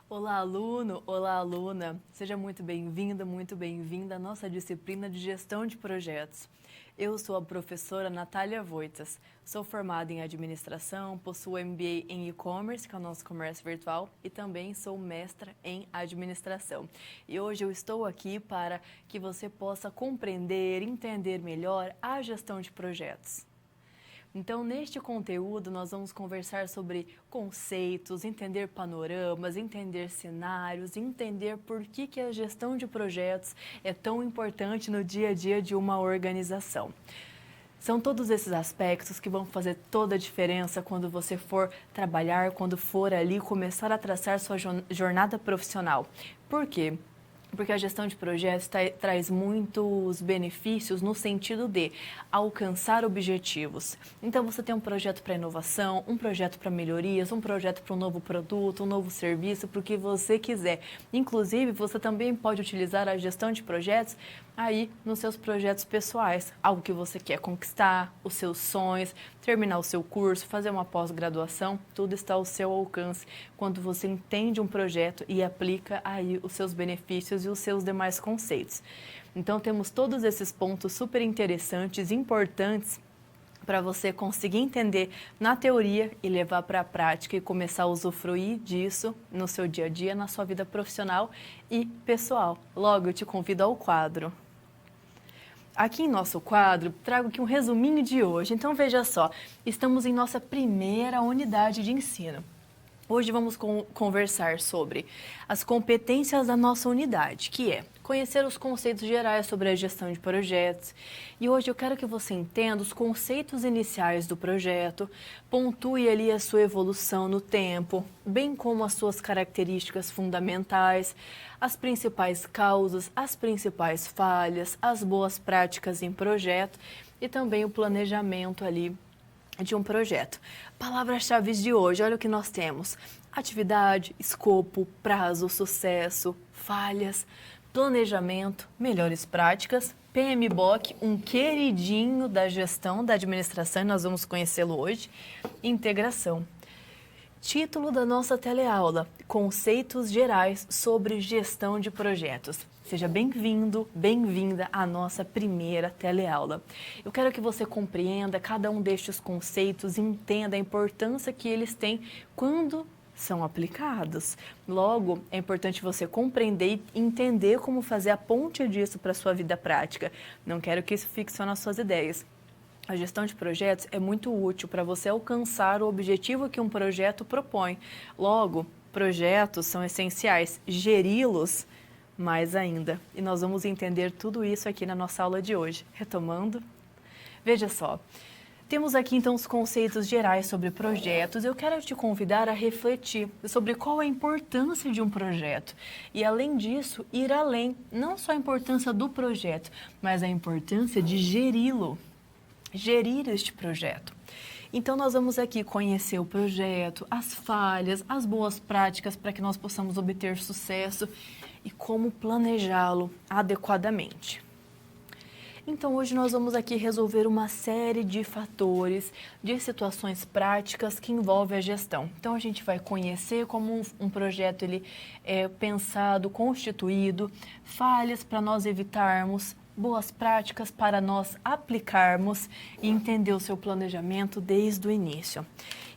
Olá, aluno! Olá, aluna! Seja muito bem-vinda, muito bem-vinda à nossa disciplina de Gestão de Projetos. Eu sou a professora Natália Voitas, sou formada em Administração, possuo MBA em E-Commerce, que é o nosso comércio virtual, e também sou mestra em Administração. E hoje eu estou aqui para que você possa compreender, entender melhor a gestão de projetos. Então, neste conteúdo, nós vamos conversar sobre conceitos, entender panoramas, entender cenários, entender por que a gestão de projetos é tão importante no dia a dia de uma organização. São todos esses aspectos que vão fazer toda a diferença quando você for trabalhar, quando for ali começar a traçar sua jornada profissional. Por quê? Porque a gestão de projetos traz muitos benefícios no sentido de alcançar objetivos. Então, você tem um projeto para inovação, um projeto para melhorias, um projeto para um novo produto, um novo serviço, para o que você quiser. Inclusive, você também pode utilizar a gestão de projetos aí nos seus projetos pessoais, algo que você quer conquistar, os seus sonhos, terminar o seu curso, fazer uma pós-graduação, tudo está ao seu alcance quando você entende um projeto e aplica aí os seus benefícios e os seus demais conceitos. Então, temos todos esses pontos super interessantes, importantes, para você conseguir entender na teoria e levar para a prática e começar a usufruir disso no seu dia a dia, na sua vida profissional e pessoal. Logo, eu te convido ao quadro. Aqui em nosso quadro, trago aqui um resuminho de hoje. Então, veja só, estamos em nossa primeira unidade de ensino. Hoje vamos conversar sobre as competências da nossa unidade, que é conhecer os conceitos gerais sobre a gestão de projetos. E hoje eu quero que você entenda os conceitos iniciais do projeto, pontue ali a sua evolução no tempo, bem como as suas características fundamentais, as principais causas, as principais falhas, as boas práticas em projeto e também o planejamento ali de um projeto. Palavras-chave de hoje, olha o que nós temos: atividade, escopo, prazo, sucesso, falhas, planejamento, melhores práticas, PMBOK, um queridinho da gestão da administração, e nós vamos conhecê-lo hoje, integração. Título da nossa teleaula: Conceitos Gerais sobre Gestão de Projetos. Seja bem-vindo, bem-vinda à nossa primeira teleaula. Eu quero que você compreenda cada um destes conceitos e entenda a importância que eles têm quando são aplicados. Logo, é importante você compreender e entender como fazer a ponte disso para a sua vida prática. Não quero que isso fique só nas suas ideias. A gestão de projetos é muito útil para você alcançar o objetivo que um projeto propõe. Logo, projetos são essenciais, geri-los mais ainda. E nós vamos entender tudo isso aqui na nossa aula de hoje. Retomando, veja só, temos aqui então os conceitos gerais sobre projetos. Eu quero te convidar a refletir sobre qual é a importância de um projeto. E além disso, ir além, não só a importância do projeto, mas a importância de geri-lo. Gerir este projeto. Então, nós vamos aqui conhecer o projeto, as falhas, as boas práticas para que nós possamos obter sucesso e como planejá-lo adequadamente. Então, hoje nós vamos aqui resolver uma série de fatores, de situações práticas que envolvem a gestão. Então, a gente vai conhecer como um projeto ele é pensado, constituído, falhas para nós evitarmos, boas práticas para nós aplicarmos e entender o seu planejamento desde o início.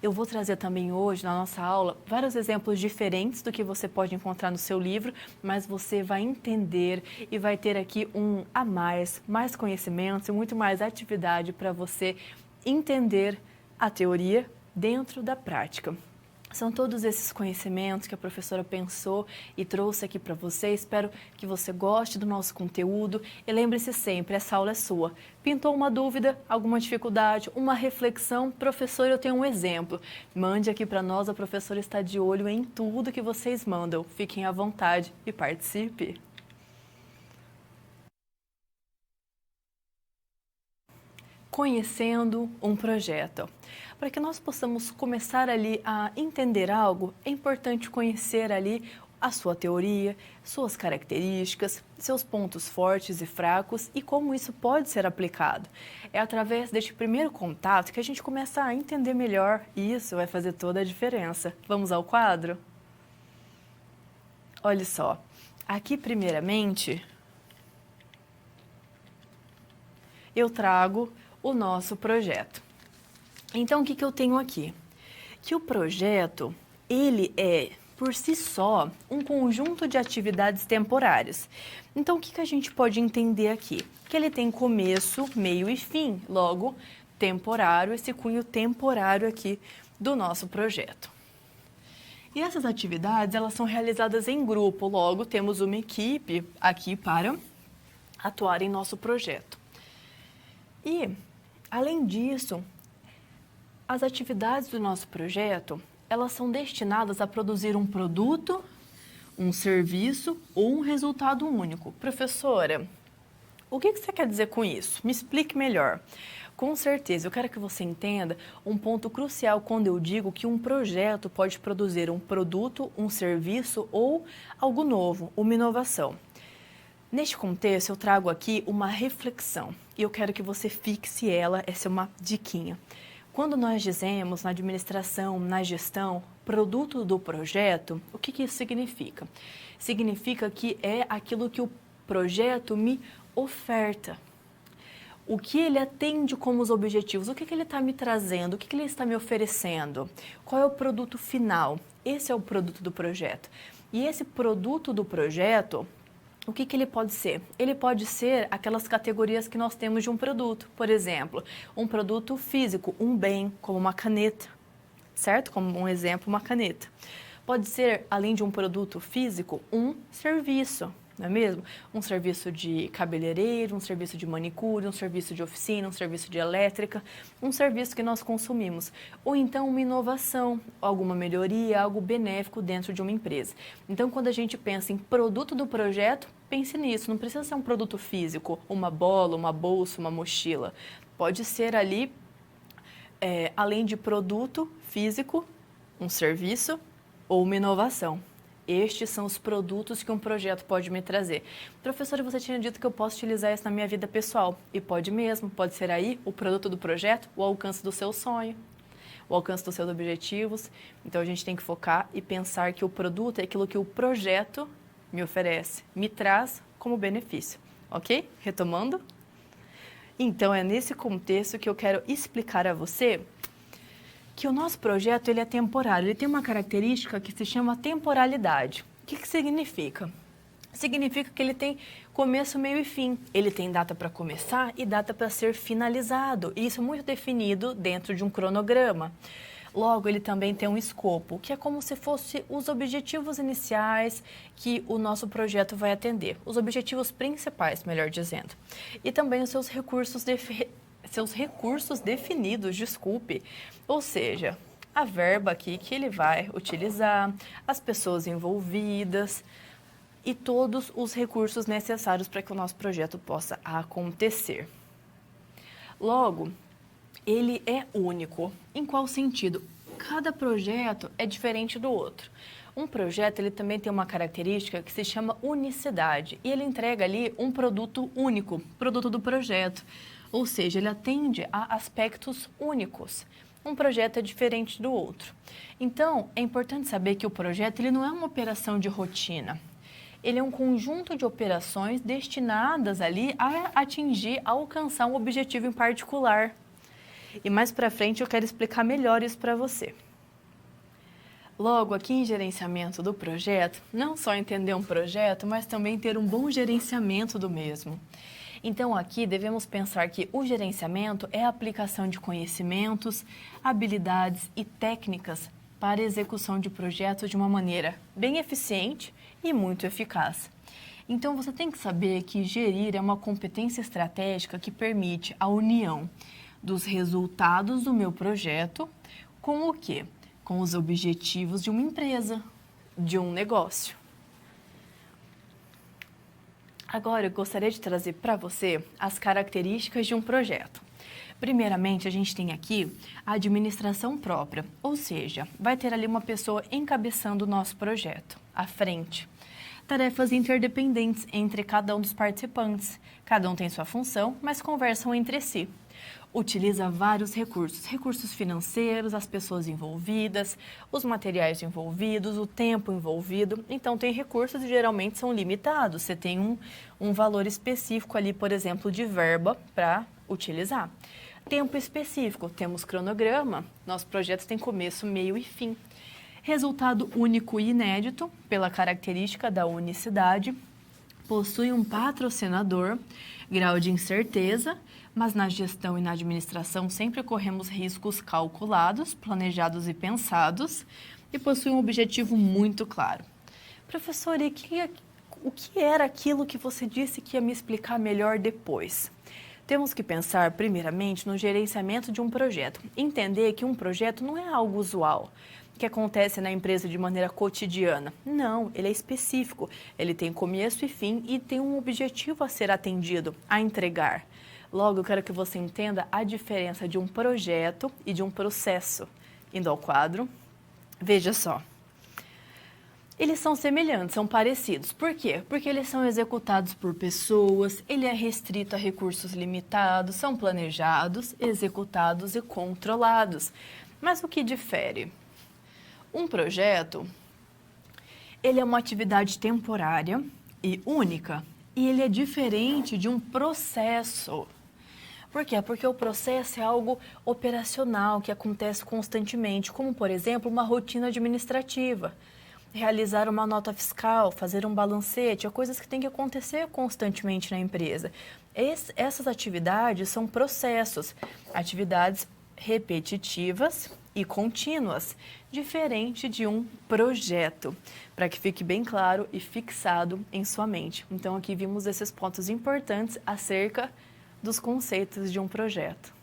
Eu vou trazer também hoje, na nossa aula, vários exemplos diferentes do que você pode encontrar no seu livro, mas você vai entender e vai ter aqui um a mais conhecimentos e muito mais atividade para você entender a teoria dentro da prática. São todos esses conhecimentos que a professora pensou e trouxe aqui para você. Espero que você goste do nosso conteúdo e lembre-se sempre, essa aula é sua. Pintou uma dúvida, alguma dificuldade, uma reflexão? Professor, eu tenho um exemplo. Mande aqui para nós, a professora está de olho em tudo que vocês mandam. Fiquem à vontade e participe. Conhecendo um projeto. Para que nós possamos começar ali a entender algo, é importante conhecer ali a sua teoria, suas características, seus pontos fortes e fracos e como isso pode ser aplicado. É através deste primeiro contato que a gente começa a entender melhor e isso vai fazer toda a diferença. Vamos ao quadro? olha só, aqui primeiramente eu trago o nosso projeto. Então, o que eu tenho aqui? Que o projeto, ele é, por si só, um conjunto de atividades temporárias. Então, o que a gente pode entender aqui? Que ele tem começo, meio e fim, logo, temporário, esse cunho temporário aqui do nosso projeto. E essas atividades, elas são realizadas em grupo, logo, temos uma equipe aqui para atuar em nosso projeto. E, além disso, as atividades do nosso projeto, elas são destinadas a produzir um produto, um serviço ou um resultado único. Professora, o que você quer dizer com isso? Me explique melhor. Com certeza, eu quero que você entenda um ponto crucial quando eu digo que um projeto pode produzir um produto, um serviço ou algo novo, uma inovação. Neste contexto, eu trago aqui uma reflexão e eu quero que você fixe ela, essa é uma diquinha. Quando nós dizemos na administração, na gestão, produto do projeto, o que isso significa? Significa que é aquilo que o projeto me oferta. O que ele atende como os objetivos, o que ele está me trazendo, o que ele está me oferecendo, qual é o produto final? Esse é o produto do projeto. E esse produto do projeto, o que ele pode ser? Ele pode ser aquelas categorias que nós temos de um produto. Por exemplo, um produto físico, um bem, como uma caneta, certo? Como um exemplo, uma caneta. Pode ser, além de um produto físico, um serviço, não é mesmo? Um serviço de cabeleireiro, um serviço de manicure, um serviço de oficina, um serviço de elétrica, um serviço que nós consumimos. Ou então uma inovação, alguma melhoria, algo benéfico dentro de uma empresa. Então, quando a gente pensa em produto do projeto, pense nisso. Não precisa ser um produto físico, uma bola, uma bolsa, uma mochila. Pode ser ali, além de produto físico, um serviço ou uma inovação. Estes são os produtos que um projeto pode me trazer. Professora, você tinha dito que eu posso utilizar isso na minha vida pessoal. E pode mesmo, pode ser aí o produto do projeto, o alcance do seu sonho, o alcance dos seus objetivos. Então, a gente tem que focar e pensar que o produto é aquilo que o projeto me oferece, me traz como benefício. Ok? Retomando? Então, é nesse contexto que eu quero explicar a você que o nosso projeto ele é temporário, ele tem uma característica que se chama temporalidade. O que significa? Significa que ele tem começo, meio e fim. Ele tem data para começar e data para ser finalizado. E isso é muito definido dentro de um cronograma. Logo, ele também tem um escopo, que é como se fosse os objetivos iniciais que o nosso projeto vai atender. Os objetivos principais, melhor dizendo. E também os seus recursos definidos, desculpe, ou seja, a verba aqui que ele vai utilizar, as pessoas envolvidas e todos os recursos necessários para que o nosso projeto possa acontecer. Logo, ele é único. Em qual sentido? Cada projeto é diferente do outro. Um projeto ele também tem uma característica que se chama unicidade e ele entrega ali um produto único, produto do projeto. Ou seja, ele atende a aspectos únicos. Um projeto é diferente do outro. Então, é importante saber que o projeto ele não é uma operação de rotina. Ele é um conjunto de operações destinadas ali a atingir, a alcançar um objetivo em particular. E mais para frente eu quero explicar melhor isso para você. Logo, aqui em gerenciamento do projeto, não só entender um projeto, mas também ter um bom gerenciamento do mesmo. Então, aqui devemos pensar que o gerenciamento é a aplicação de conhecimentos, habilidades e técnicas para a execução de projetos de uma maneira bem eficiente e muito eficaz. Então, você tem que saber que gerir é uma competência estratégica que permite a união dos resultados do meu projeto com o quê? Com os objetivos de uma empresa, de um negócio. Agora, eu gostaria de trazer para você as características de um projeto. Primeiramente, a gente tem aqui a administração própria, ou seja, vai ter ali uma pessoa encabeçando o nosso projeto, à frente. Tarefas interdependentes entre cada um dos participantes. Cada um tem sua função, mas conversam entre si. Utiliza vários recursos, recursos financeiros, as pessoas envolvidas, os materiais envolvidos, o tempo envolvido. Então, tem recursos e geralmente são limitados. Você tem um valor específico ali, por exemplo, de verba para utilizar. Tempo específico, temos cronograma, nosso projeto tem começo, meio e fim. Resultado único e inédito, pela característica da unicidade. Possui um patrocinador, grau de incerteza, mas na gestão e na administração sempre corremos riscos calculados, planejados e pensados, e possui um objetivo muito claro. Professor, o que era aquilo que você disse que ia me explicar melhor depois? Temos que pensar, primeiramente, no gerenciamento de um projeto. Entender que um projeto não é algo usual, que acontece na empresa de maneira cotidiana. Não, ele é específico. Ele tem começo e fim e tem um objetivo a ser atendido, a entregar. Logo, eu quero que você entenda a diferença de um projeto e de um processo. Indo ao quadro, veja só. Eles são semelhantes, são parecidos. Por quê? Porque eles são executados por pessoas, ele é restrito a recursos limitados, são planejados, executados e controlados. Mas o que difere? Um projeto, ele é uma atividade temporária e única, e ele é diferente de um processo. Por quê? Porque o processo é algo operacional que acontece constantemente, como, por exemplo, uma rotina administrativa. Realizar uma nota fiscal, fazer um balancete, é coisas que têm que acontecer constantemente na empresa. Essas atividades são processos, atividades repetitivas e contínuas, diferente de um projeto, para que fique bem claro e fixado em sua mente. Então, aqui vimos esses pontos importantes acerca dos conceitos de um projeto.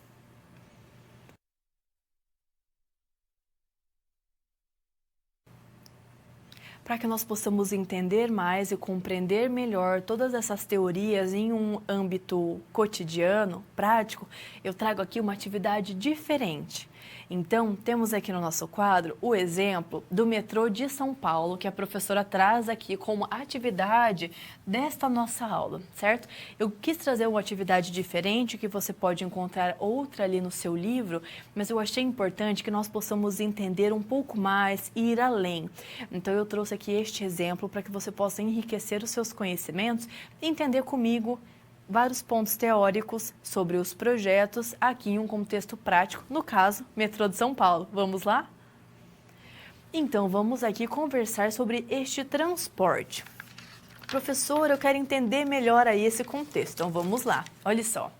Para que nós possamos entender mais e compreender melhor todas essas teorias em um âmbito cotidiano, prático, eu trago aqui uma atividade diferente. Então, temos aqui no nosso quadro o exemplo do metrô de São Paulo, que a professora traz aqui como atividade desta nossa aula, certo? Eu quis trazer uma atividade diferente, que você pode encontrar outra ali no seu livro, mas eu achei importante que nós possamos entender um pouco mais e ir além. Então, eu trouxe aqui este exemplo para que você possa enriquecer os seus conhecimentos e entender comigo vários pontos teóricos sobre os projetos aqui em um contexto prático, no caso, metrô de São Paulo. Vamos lá? Então, vamos aqui conversar sobre este transporte. Professor, eu quero entender melhor aí esse contexto. Então, vamos lá. Olha só.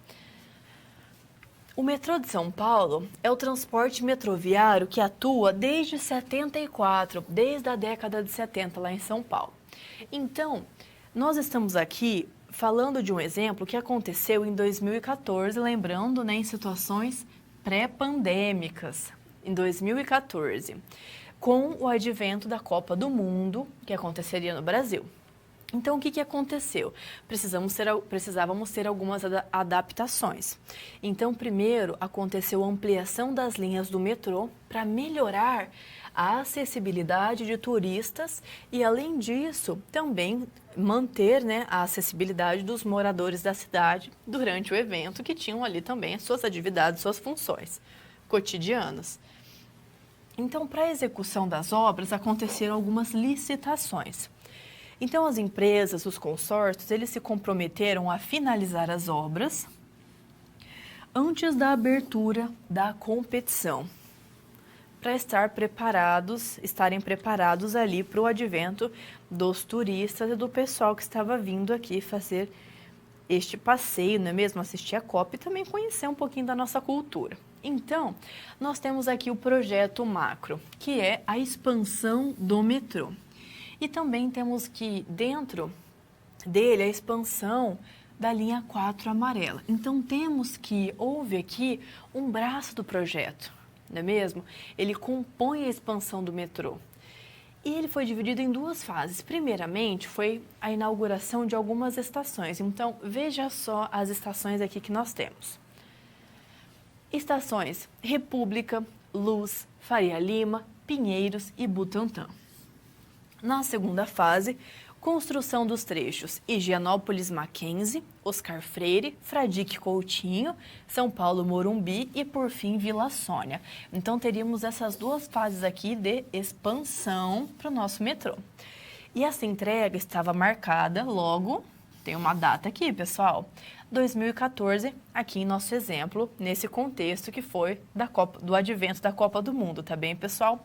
O metrô de São Paulo é o transporte metroviário que atua desde 74, desde a década de 70 lá em São Paulo. Então, nós estamos aqui falando de um exemplo que aconteceu em 2014, lembrando, né, em situações pré-pandêmicas, em 2014, com o advento da Copa do Mundo, que aconteceria no Brasil. Então, o que aconteceu? Precisávamos ter algumas adaptações. Então, primeiro, aconteceu a ampliação das linhas do metrô para melhorar a acessibilidade de turistas e, além disso, também manter, né, a acessibilidade dos moradores da cidade durante o evento, que tinham ali também as suas atividades, suas funções cotidianas. Então, para a execução das obras, aconteceram algumas licitações. Então, as empresas, os consórcios, eles se comprometeram a finalizar as obras antes da abertura da competição, para estarem preparados ali para o advento dos turistas e do pessoal que estava vindo aqui fazer este passeio, não é mesmo? Assistir a Copa e também conhecer um pouquinho da nossa cultura. Então, nós temos aqui o projeto macro, que é a expansão do metrô. E também temos que, dentro dele, a expansão da linha 4 amarela. Então, temos que houve aqui um braço do projeto, não é mesmo? Ele compõe a expansão do metrô. E ele foi dividido em duas fases. Primeiramente, foi a inauguração de algumas estações. Então, veja só as estações aqui que nós temos. Estações República, Luz, Faria Lima, Pinheiros e Butantã. Na segunda fase, Construção dos trechos Higienópolis Mackenzie, Oscar Freire, Fradique Coutinho, São Paulo Morumbi e, por fim, Vila Sônia. Então, teríamos essas duas fases aqui de expansão para o nosso metrô. E essa entrega estava marcada logo, tem uma data aqui, pessoal, 2014, aqui em nosso exemplo, nesse contexto que foi do advento da Copa do Mundo, tá bem, pessoal?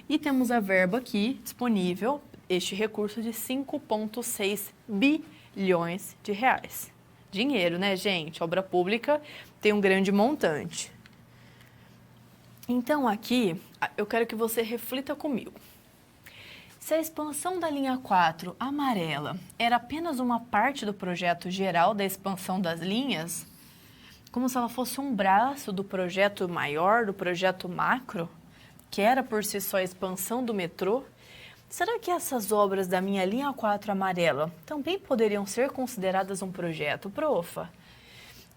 E temos a verba aqui disponível, este recurso de 5,6 bilhões de reais. Dinheiro, né, gente? Obra pública tem um grande montante. Então, aqui, eu quero que você reflita comigo. Se a expansão da linha 4 amarela era apenas uma parte do projeto geral da expansão das linhas, como se ela fosse um braço do projeto maior, do projeto macro, que era por si só a expansão do metrô, será que essas obras da minha linha 4 amarela também poderiam ser consideradas um projeto, profa?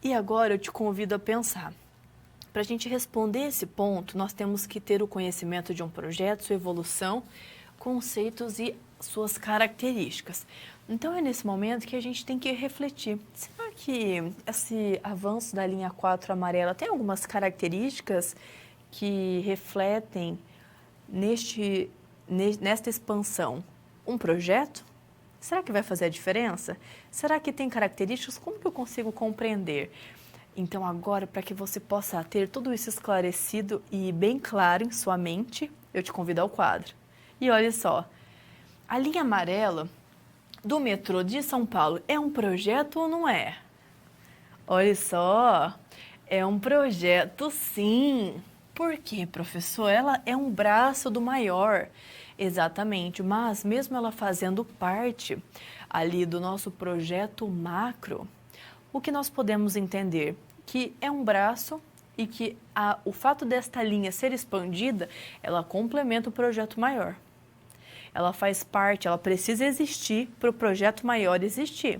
E agora eu te convido a pensar. Para a gente responder esse ponto, nós temos que ter o conhecimento de um projeto, sua evolução, conceitos e suas características. Então, é nesse momento que a gente tem que refletir. Será que esse avanço da linha 4 amarela tem algumas características que refletem nesta expansão um projeto? Será que vai fazer a diferença? Será que tem características? Como que eu consigo compreender? Então, agora, para que você possa ter tudo isso esclarecido e bem claro em sua mente, eu te convido ao quadro. E olha só, a linha amarela do metrô de São Paulo é um projeto ou não é? Olha só, é um projeto sim. Por quê, professor? Ela é um braço do maior. Exatamente, mas mesmo ela fazendo parte ali do nosso projeto macro, o que nós podemos entender? Que é um braço e que o fato desta linha ser expandida, ela complementa o projeto maior. Ela faz parte, ela precisa existir para o projeto maior existir.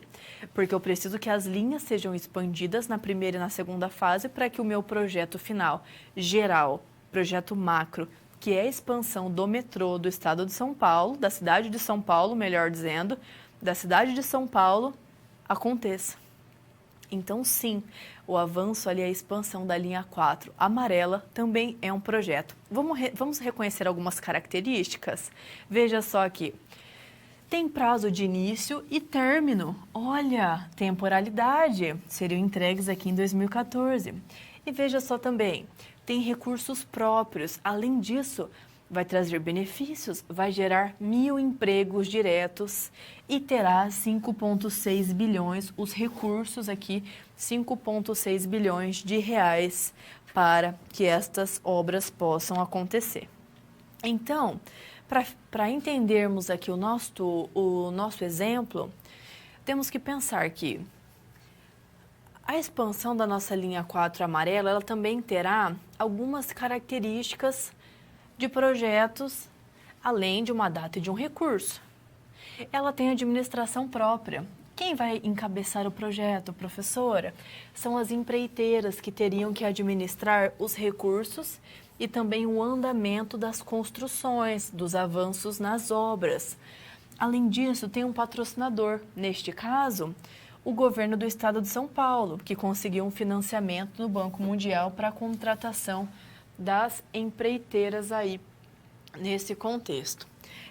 Porque eu preciso que as linhas sejam expandidas na primeira e na segunda fase para que o meu projeto final, geral, projeto macro, que é a expansão do metrô do estado de São Paulo, da cidade de São Paulo, melhor dizendo, da cidade de São Paulo, aconteça. Então, sim, o avanço ali, a expansão da linha 4 amarela também é um projeto. Vamos reconhecer algumas características? Veja só aqui. Tem prazo de início e término. Olha, temporalidade. Seriam entregues aqui em 2014. E veja só também, tem recursos próprios. Além disso, vai trazer benefícios, vai gerar 1.000 empregos diretos e terá 5,6 bilhões, os recursos aqui, 5,6 bilhões de reais para que estas obras possam acontecer. Então, para entendermos aqui o nosso exemplo, temos que pensar que a expansão da nossa linha 4 amarela, ela também terá algumas características de projetos, além de uma data e de um recurso. Ela tem administração própria. Quem vai encabeçar o projeto, professora? São as empreiteiras que teriam que administrar os recursos e também o andamento das construções, dos avanços nas obras. Além disso, tem um patrocinador, neste caso, o governo do estado de São Paulo, que conseguiu um financiamento no Banco Mundial para a contratação das empreiteiras aí nesse contexto.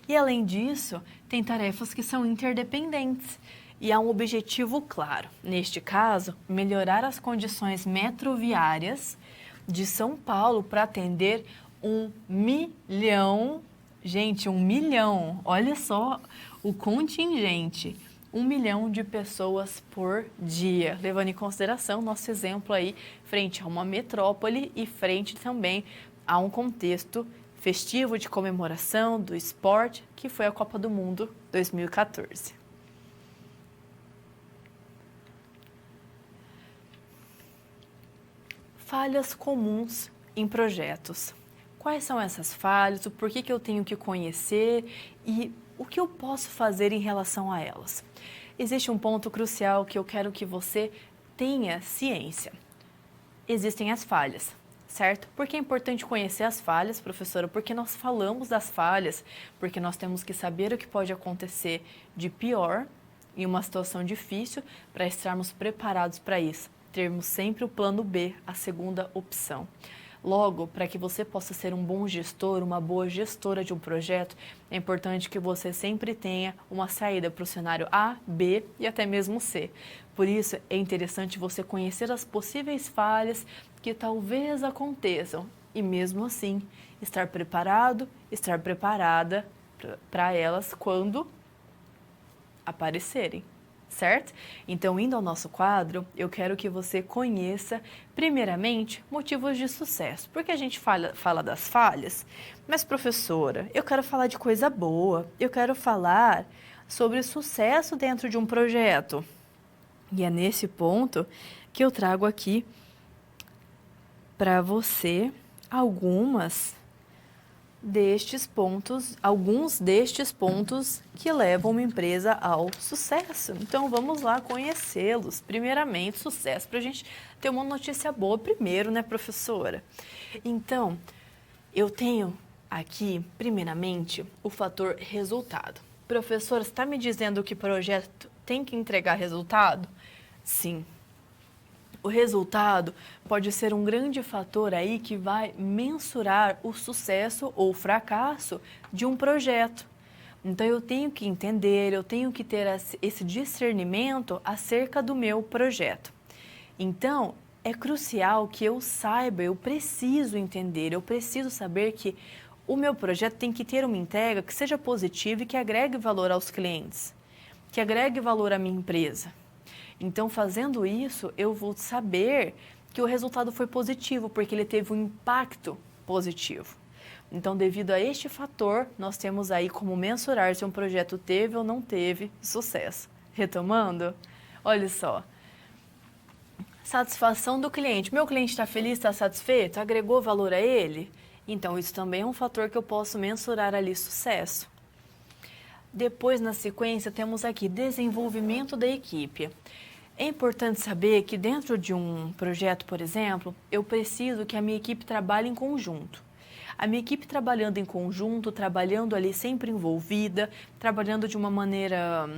E além disso, tem tarefas que são interdependentes e há um objetivo claro. Neste caso, melhorar as condições metroviárias de São Paulo para atender 1 milhão, gente, 1 milhão, olha só o contingente, 1 milhão de pessoas por dia, levando em consideração nosso exemplo aí frente a uma metrópole e frente também a um contexto festivo de comemoração do esporte, que foi a Copa do Mundo 2014. Falhas comuns em projetos. Quais são essas falhas, o porquê que eu tenho que conhecer e o que eu posso fazer em relação a elas? Existe um ponto crucial que eu quero que você tenha ciência. Existem as falhas. certo? Porque é importante conhecer as falhas, professora, porque nós falamos das falhas, porque nós temos que saber o que pode acontecer de pior em uma situação difícil para estarmos preparados para isso, termos sempre o plano B, a segunda opção. Logo, para que você possa ser um bom gestor, uma boa gestora de um projeto, é importante que você sempre tenha uma saída para o cenário A, B e até mesmo C. Por isso, é interessante você conhecer as possíveis falhas que talvez aconteçam e, mesmo assim, estar preparado, estar preparada para elas quando aparecerem. Certo? Então, indo ao nosso quadro, eu quero que você conheça, primeiramente, motivos de sucesso. Porque a gente fala das falhas, mas, professora, eu quero falar de coisa boa, eu quero falar sobre sucesso dentro de um projeto. E é nesse ponto que eu trago aqui para você alguns destes pontos que levam uma empresa ao sucesso. Então, vamos lá conhecê-los. Primeiramente, sucesso, para a gente ter uma notícia boa primeiro, né, professora? Então, eu tenho aqui, primeiramente, o fator resultado. Professora, você está me dizendo que projeto tem que entregar resultado? Sim. O resultado pode ser um grande fator aí que vai mensurar o sucesso ou fracasso de um projeto. Então, eu tenho que entender, eu tenho que ter esse discernimento acerca do meu projeto. Então, é crucial que eu saiba, eu preciso entender, eu preciso saber que o meu projeto tem que ter uma entrega que seja positiva e que agregue valor aos clientes, que agregue valor à minha empresa. Então, fazendo isso, eu vou saber que o resultado foi positivo, porque ele teve um impacto positivo. Então, devido a este fator, nós temos aí como mensurar se um projeto teve ou não teve sucesso. Retomando, olha só. Satisfação do cliente. Meu cliente está feliz, está satisfeito? Agregou valor a ele? Então, isso também é um fator que eu posso mensurar ali sucesso. Depois, na sequência, temos aqui desenvolvimento da equipe. É importante saber que dentro de um projeto, por exemplo, eu preciso que a minha equipe trabalhe em conjunto. A minha equipe trabalhando em conjunto, trabalhando ali sempre envolvida, trabalhando de uma maneira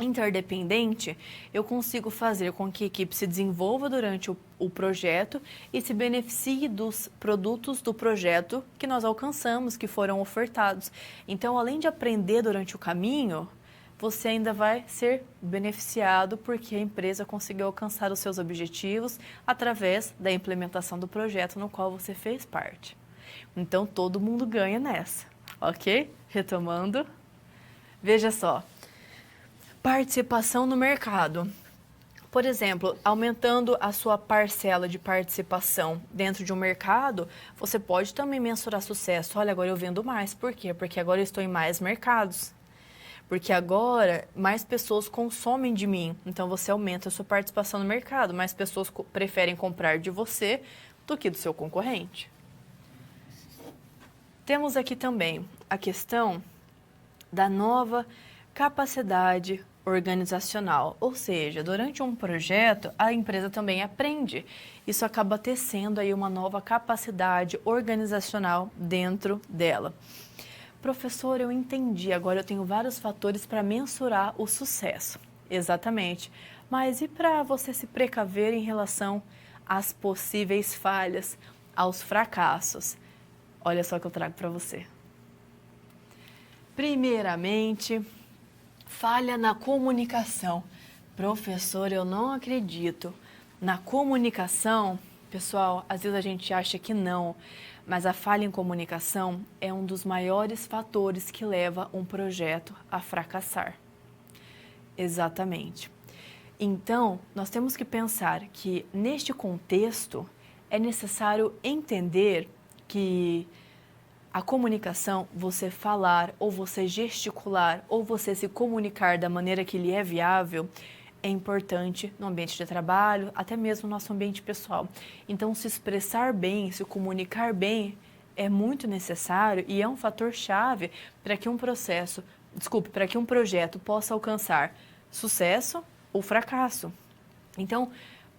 interdependente, eu consigo fazer com que a equipe se desenvolva durante o projeto e se beneficie dos produtos do projeto que nós alcançamos, que foram ofertados. Então, além de aprender durante o caminho, você ainda vai ser beneficiado porque a empresa conseguiu alcançar os seus objetivos através da implementação do projeto no qual você fez parte. Então, todo mundo ganha nessa, ok? Retomando, veja só, participação no mercado. Por exemplo, aumentando a sua parcela de participação dentro de um mercado, você pode também mensurar sucesso. Olha, agora eu vendo mais. Por quê? Porque agora eu estou em mais mercados. Porque agora mais pessoas consomem de mim, então você aumenta a sua participação no mercado, mais pessoas preferem comprar de você do que do seu concorrente. Temos aqui também a questão da nova capacidade organizacional, ou seja, durante um projeto a empresa também aprende. Isso acaba tecendo aí uma nova capacidade organizacional dentro dela. Professor, eu entendi, agora eu tenho vários fatores para mensurar o sucesso. Exatamente. Mas e para você se precaver em relação às possíveis falhas, aos fracassos? Olha só o que eu trago para você. Primeiramente, falha na comunicação. Professor, eu não acredito. Na comunicação, pessoal, às vezes a gente acha que não, mas a falha em comunicação é um dos maiores fatores que leva um projeto a fracassar. Exatamente. Então, nós temos que pensar que, neste contexto, é necessário entender que a comunicação, você falar, ou você gesticular, ou você se comunicar da maneira que lhe é viável, é importante no ambiente de trabalho, até mesmo no nosso ambiente pessoal. Então, se expressar bem, se comunicar bem, é muito necessário e é um fator-chave para que para que um projeto possa alcançar sucesso ou fracasso. Então,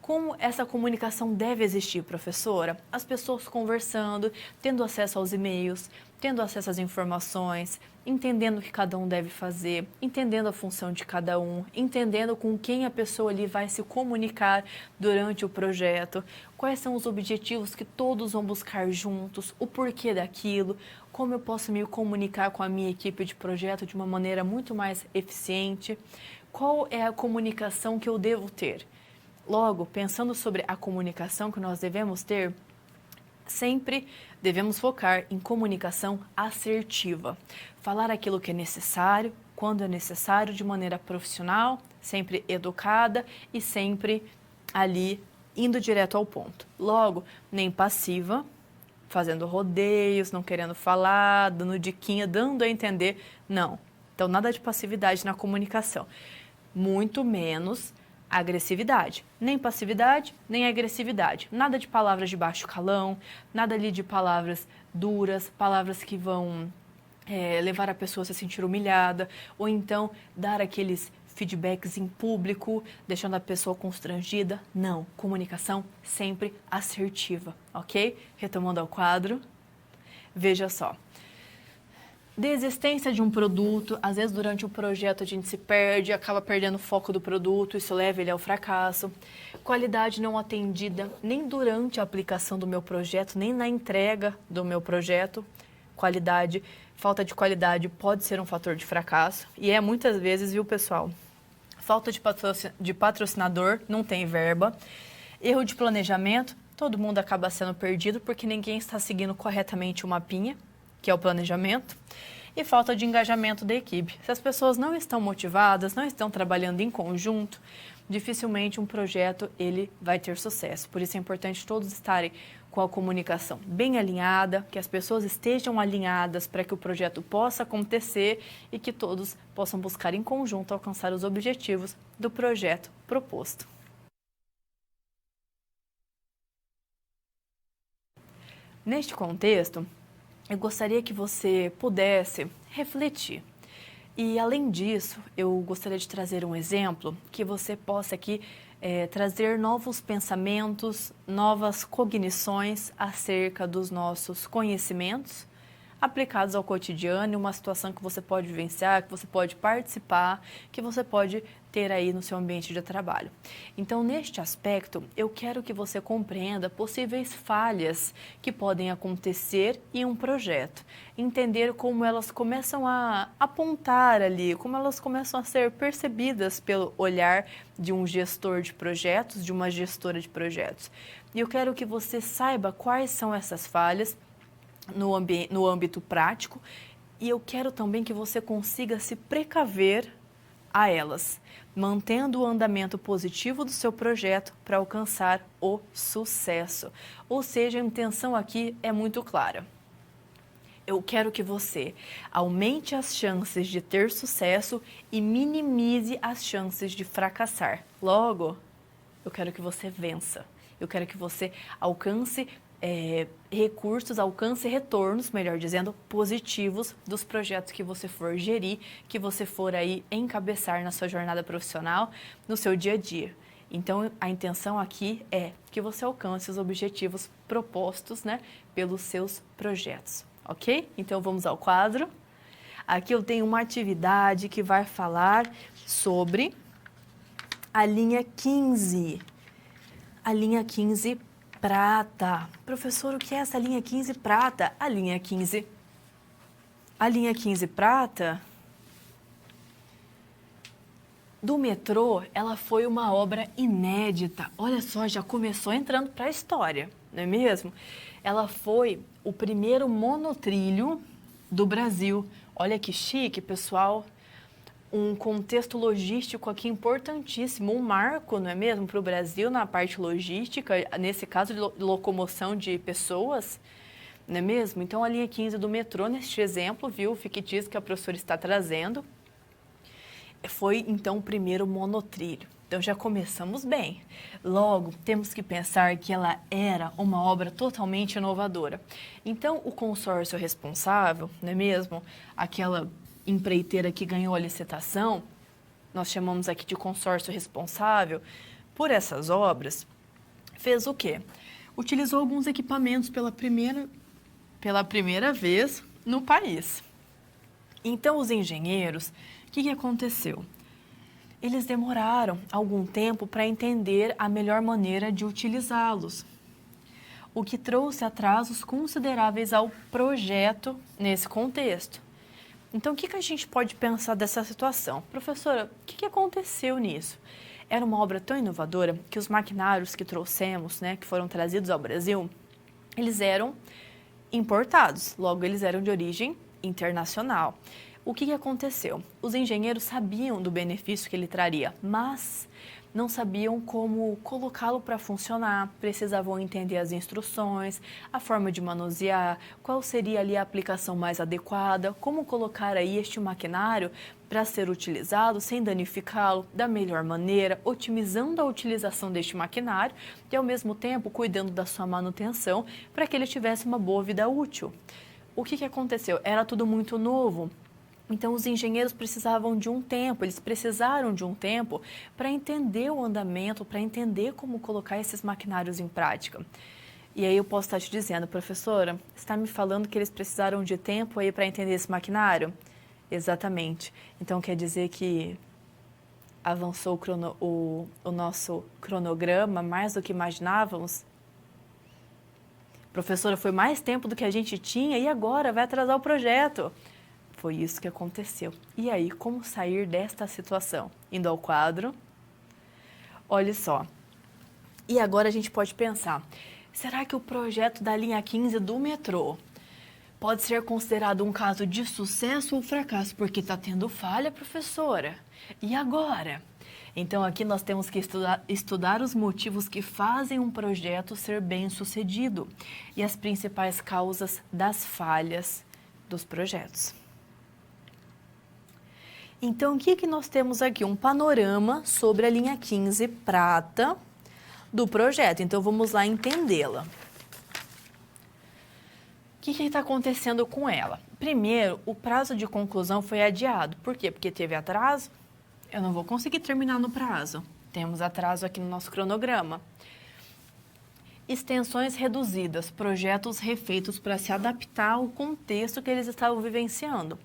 Como essa comunicação deve existir, professora? As pessoas conversando, tendo acesso aos e-mails, tendo acesso às informações, entendendo o que cada um deve fazer, entendendo a função de cada um, entendendo com quem a pessoa ali vai se comunicar durante o projeto, quais são os objetivos que todos vão buscar juntos, o porquê daquilo, como eu posso me comunicar com a minha equipe de projeto de uma maneira muito mais eficiente, qual é a comunicação que eu devo ter. Logo, pensando sobre a comunicação que nós devemos ter, sempre devemos focar em comunicação assertiva. Falar aquilo que é necessário, quando é necessário, de maneira profissional, sempre educada e sempre ali indo direto ao ponto. Logo, nem passiva, fazendo rodeios, não querendo falar, dando diquinha, dando a entender. Não. Então, nada de passividade na comunicação. Muito menos agressividade. Nem passividade, nem agressividade. Nada de palavras de baixo calão, nada ali de palavras duras, palavras que vão levar a pessoa a se sentir humilhada, ou então dar aqueles feedbacks em público, deixando a pessoa constrangida. Não, comunicação sempre assertiva, ok? Retomando ao quadro, veja só. Desistência de um produto, às vezes durante o projeto a gente se perde, acaba perdendo o foco do produto, isso leva ele ao fracasso. Qualidade não atendida nem durante a aplicação do meu projeto, nem na entrega do meu projeto. Falta de qualidade pode ser um fator de fracasso e é muitas vezes, viu, pessoal? Falta de patrocinador, não tem verba. Erro de planejamento, todo mundo acaba sendo perdido porque ninguém está seguindo corretamente o mapinha, que é o planejamento, e falta de engajamento da equipe. Se as pessoas não estão motivadas, não estão trabalhando em conjunto, dificilmente um projeto ele vai ter sucesso. Por isso é importante todos estarem com a comunicação bem alinhada, que as pessoas estejam alinhadas para que o projeto possa acontecer e que todos possam buscar em conjunto alcançar os objetivos do projeto proposto. Neste contexto, eu gostaria que você pudesse refletir. E, além disso, eu gostaria de trazer um exemplo que você possa aqui trazer novos pensamentos, novas cognições acerca dos nossos conhecimentos aplicados ao cotidiano, em uma situação que você pode vivenciar, que você pode participar, que você pode ter aí no seu ambiente de trabalho. Então, neste aspecto, eu quero que você compreenda possíveis falhas que podem acontecer em um projeto. Entender como elas começam a apontar ali, como elas começam a ser percebidas pelo olhar de um gestor de projetos, de uma gestora de projetos. E eu quero que você saiba quais são essas falhas no âmbito prático, e eu quero também que você consiga se precaver a elas, mantendo o andamento positivo do seu projeto para alcançar o sucesso. Ou seja, a intenção aqui é muito clara. Eu quero que você aumente as chances de ter sucesso e minimize as chances de fracassar. Logo, eu quero que você vença. Eu quero que você alcance recursos, alcance retornos, melhor dizendo, positivos dos projetos que você for gerir, que você for aí encabeçar na sua jornada profissional, no seu dia a dia. Então, a intenção aqui é que você alcance os objetivos propostos, né, pelos seus projetos, ok? Então, vamos ao quadro. Aqui eu tenho uma atividade que vai falar sobre a linha 15. A linha 15 prata. Professor, o que é essa linha 15 prata? A linha 15 prata do metrô, ela foi uma obra inédita. Olha só, já começou entrando para a história, não é mesmo? Ela foi o primeiro monotrilho do Brasil. Olha que chique, pessoal. Um contexto logístico aqui importantíssimo, um marco, não é mesmo, para o Brasil na parte logística, nesse caso de locomoção de pessoas, não é mesmo? Então, a linha 15 do metrô, neste exemplo, viu, fictício que a professora está trazendo, foi, então, o primeiro monotrilho. Então, já começamos bem. Logo, temos que pensar que ela era uma obra totalmente inovadora. Então, o consórcio responsável, não é mesmo, aquela empreiteira que ganhou a licitação, nós chamamos aqui de consórcio responsável, por essas obras, fez o quê? Utilizou alguns equipamentos pela primeira vez no país. Então, os engenheiros, o que aconteceu? Eles demoraram algum tempo para entender a melhor maneira de utilizá-los, o que trouxe atrasos consideráveis ao projeto nesse contexto. Então, o que a gente pode pensar dessa situação? Professora, o que aconteceu nisso? Era uma obra tão inovadora que os maquinários que trouxemos, que foram trazidos ao Brasil, eles eram importados, logo eles eram de origem internacional. O que aconteceu? Os engenheiros sabiam do benefício que ele traria, mas não sabiam como colocá-lo para funcionar, precisavam entender as instruções, a forma de manusear, qual seria ali a aplicação mais adequada, como colocar aí este maquinário para ser utilizado sem danificá-lo da melhor maneira, otimizando a utilização deste maquinário e ao mesmo tempo cuidando da sua manutenção para que ele tivesse uma boa vida útil. O que aconteceu? Era tudo muito novo. Então, os engenheiros precisavam de um tempo, eles precisaram de um tempo para entender o andamento, para entender como colocar esses maquinários em prática. E aí eu posso estar te dizendo, professora, você está me falando que eles precisaram de tempo aí para entender esse maquinário? Exatamente. Então, quer dizer que avançou o nosso cronograma mais do que imaginávamos? Professora, foi mais tempo do que a gente tinha e agora vai atrasar o projeto. Foi isso que aconteceu. E aí, como sair desta situação? Indo ao quadro. Olha só. E agora a gente pode pensar, será que o projeto da linha 15 do metrô pode ser considerado um caso de sucesso ou fracasso? Porque está tendo falha, professora. E agora? Então, aqui nós temos que estudar os motivos que fazem um projeto ser bem sucedido e as principais causas das falhas dos projetos. Então, o que nós temos aqui? Um panorama sobre a linha 15 prata do projeto. Então, vamos lá entendê-la. O que está acontecendo com ela? Primeiro, o prazo de conclusão foi adiado. Por quê? Porque teve atraso. Eu não vou conseguir terminar no prazo. Temos atraso aqui no nosso cronograma. Extensões reduzidas, projetos refeitos para se adaptar ao contexto que eles estavam vivenciando.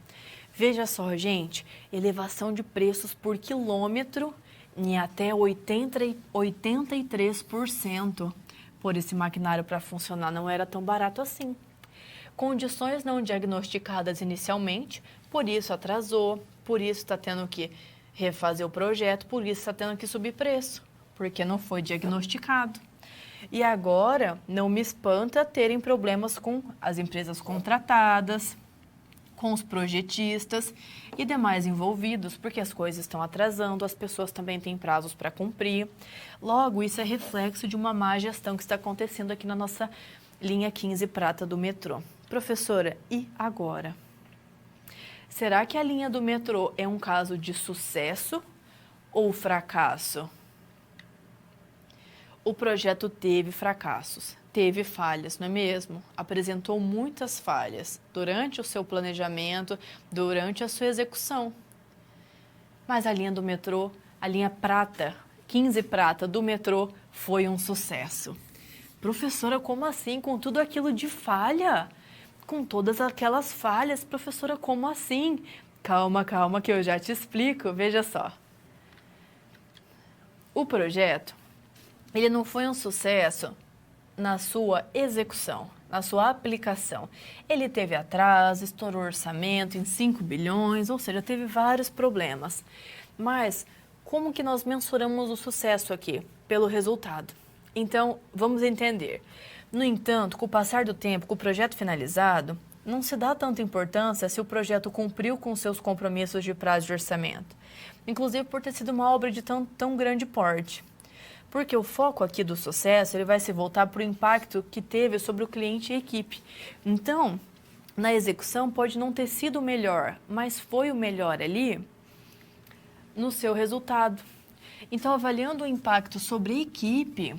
Veja só, gente, elevação de preços por quilômetro em até 83% por esse maquinário para funcionar. Não era tão barato assim. Condições não diagnosticadas inicialmente, por isso atrasou, por isso está tendo que refazer o projeto, por isso está tendo que subir preço, porque não foi diagnosticado. E agora, não me espanta terem problemas com as empresas contratadas, com os projetistas e demais envolvidos, porque as coisas estão atrasando, as pessoas também têm prazos para cumprir. Logo, isso é reflexo de uma má gestão que está acontecendo aqui na nossa linha 15 prata do metrô. Professora, e agora? Será que a linha do metrô é um caso de sucesso ou fracasso? O projeto teve fracassos. Teve falhas, não é mesmo? Apresentou muitas falhas durante o seu planejamento, durante a sua execução. Mas a linha do metrô, a linha prata, 15 prata do metrô, foi um sucesso. Professora, como assim? Com tudo aquilo de falha? Com todas aquelas falhas, professora, como assim? Calma, calma, que eu já te explico. Veja só. O projeto, ele não foi um sucesso na sua execução, na sua aplicação. Ele teve atraso, estourou orçamento em 5 bilhões, ou seja, teve vários problemas. Mas como que nós mensuramos o sucesso aqui? Pelo resultado. Então, vamos entender. No entanto, com o passar do tempo, com o projeto finalizado, não se dá tanta importância se o projeto cumpriu com seus compromissos de prazo de orçamento, inclusive por ter sido uma obra de tão grande porte. Porque o foco aqui do sucesso ele vai se voltar para o impacto que teve sobre o cliente e a equipe. Então, na execução pode não ter sido o melhor, mas foi o melhor ali no seu resultado. Então, avaliando o impacto sobre a equipe,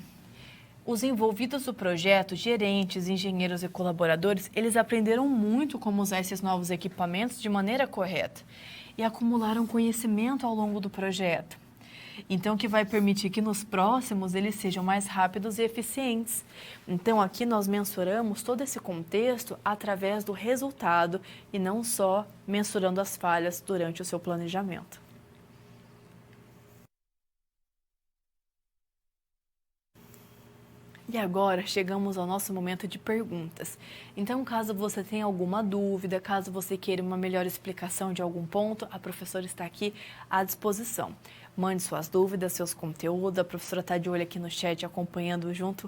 os envolvidos do projeto, gerentes, engenheiros e colaboradores, eles aprenderam muito como usar esses novos equipamentos de maneira correta e acumularam conhecimento ao longo do projeto. Então, que vai permitir que nos próximos eles sejam mais rápidos e eficientes. Então, aqui nós mensuramos todo esse contexto através do resultado e não só mensurando as falhas durante o seu planejamento. E agora chegamos ao nosso momento de perguntas. Então, caso você tenha alguma dúvida, caso você queira uma melhor explicação de algum ponto, a professora está aqui à disposição. Mande suas dúvidas, seus conteúdos, a professora está de olho aqui no chat acompanhando junto